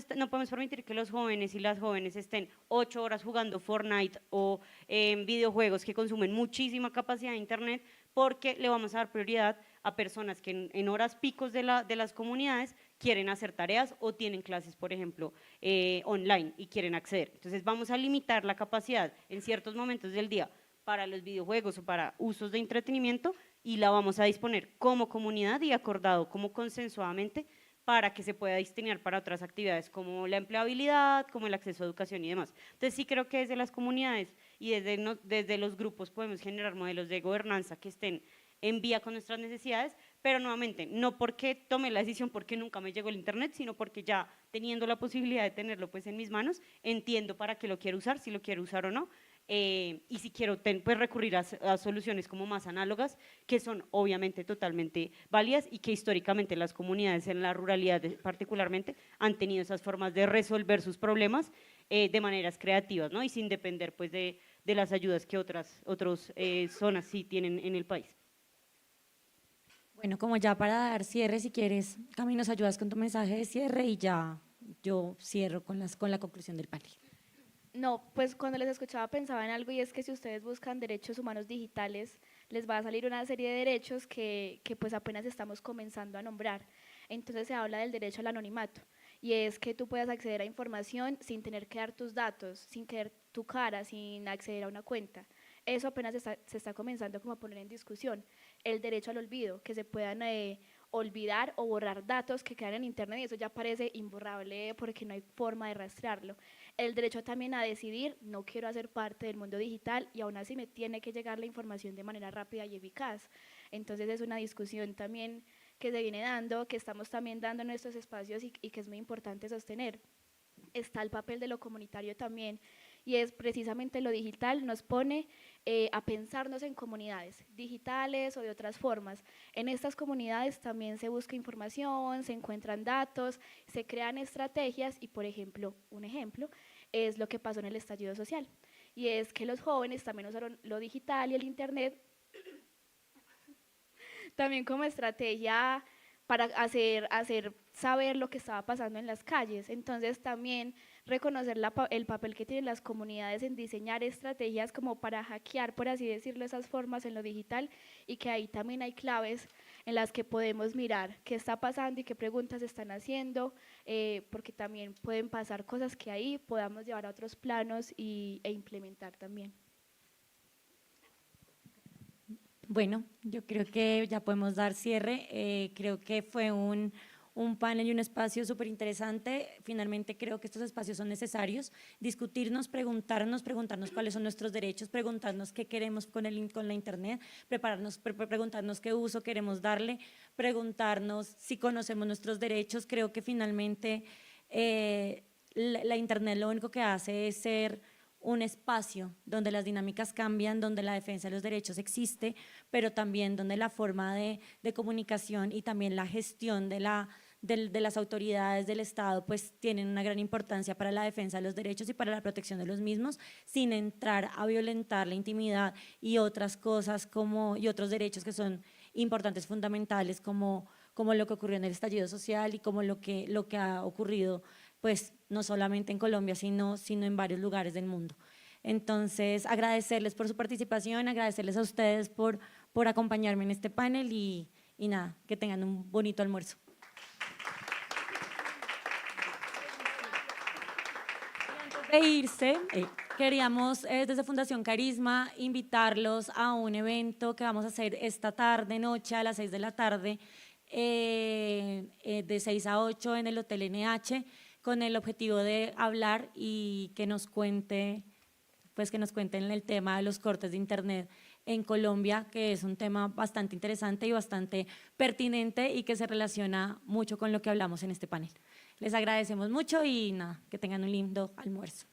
permitir que los jóvenes y las jóvenes estén 8 horas jugando Fortnite o videojuegos que consumen muchísima capacidad de Internet, porque le vamos a dar prioridad a personas que en horas picos de las comunidades quieren hacer tareas o tienen clases, por ejemplo, online y quieren acceder. Entonces vamos a limitar la capacidad en ciertos momentos del día para los videojuegos o para usos de entretenimiento y la vamos a disponer como comunidad y acordado como consensuadamente para que se pueda destinar para otras actividades como la empleabilidad, como el acceso a educación y demás. Entonces sí creo que desde las comunidades y desde los grupos podemos generar modelos de gobernanza que estén en vía con nuestras necesidades, pero nuevamente, no porque tome la decisión porque nunca me llegó el Internet, sino porque ya teniendo la posibilidad de tenerlo pues en mis manos, entiendo para qué lo quiero usar, si lo quiero usar o no, y si quiero pues recurrir a soluciones como más análogas, que son obviamente totalmente válidas y que históricamente las comunidades en la ruralidad particularmente han tenido esas formas de resolver sus problemas de maneras creativas, ¿no? Y sin depender pues de las ayudas que otras zonas sí tienen en el país. Bueno, como ya para dar cierre, si quieres, Cami, nos ayudas con tu mensaje de cierre y ya yo cierro con la conclusión del panel. No, pues cuando les escuchaba pensaba en algo y es que si ustedes buscan derechos humanos digitales, les va a salir una serie de derechos que pues apenas estamos comenzando a nombrar. Entonces se habla del derecho al anonimato y es que tú puedas acceder a información sin tener que dar tus datos, sin querer tu cara, sin acceder a una cuenta. Eso apenas se está comenzando como a poner en discusión. El derecho al olvido, que se puedan olvidar o borrar datos que quedan en Internet y eso ya parece imborrable porque no hay forma de rastrearlo. El derecho también a decidir, no quiero hacer parte del mundo digital y aún así me tiene que llegar la información de manera rápida y eficaz. Entonces es una discusión también que se viene dando, que estamos también dando en nuestros espacios y que es muy importante sostener. Está el papel de lo comunitario también y es precisamente lo digital nos pone a pensarnos en comunidades digitales o de otras formas. En estas comunidades también se busca información, se encuentran datos, se crean estrategias y, por ejemplo, un ejemplo es lo que pasó en el estallido social y es que los jóvenes también usaron lo digital y el Internet también como estrategia para hacer saber lo que estaba pasando en las calles. Entonces también reconocer el papel que tienen las comunidades en diseñar estrategias como para hackear, por así decirlo, esas formas en lo digital y que ahí también hay claves en las que podemos mirar qué está pasando y qué preguntas están haciendo, porque también pueden pasar cosas que ahí podamos llevar a otros planos e implementar también. Bueno, yo creo que ya podemos dar cierre. Creo que fue un un panel y un espacio súper interesante. Finalmente creo que estos espacios son necesarios, discutirnos, preguntarnos cuáles son nuestros derechos, preguntarnos qué queremos con la internet, preguntarnos qué uso queremos darle, preguntarnos si conocemos nuestros derechos. Creo que finalmente la internet lo único que hace es ser un espacio donde las dinámicas cambian, donde la defensa de los derechos existe, pero también donde la forma de comunicación y también la gestión de las autoridades del Estado pues tienen una gran importancia para la defensa de los derechos y para la protección de los mismos, sin entrar a violentar la intimidad y otras cosas y otros derechos que son importantes, fundamentales, como lo que ocurrió en el estallido social y como lo que ha ocurrido pues no solamente en Colombia, sino en varios lugares del mundo. Entonces, agradecerles por su participación, agradecerles a ustedes por acompañarme en este panel y nada, que tengan un bonito almuerzo. De irse, queríamos desde Fundación Carisma invitarlos a un evento que vamos a hacer esta tarde, noche, a las 6 de la tarde, de 6 a 8 en el Hotel NH, con el objetivo de hablar y que nos cuenten el tema de los cortes de internet en Colombia, que es un tema bastante interesante y bastante pertinente y que se relaciona mucho con lo que hablamos en este panel. Les agradecemos mucho y nada, que tengan un lindo almuerzo.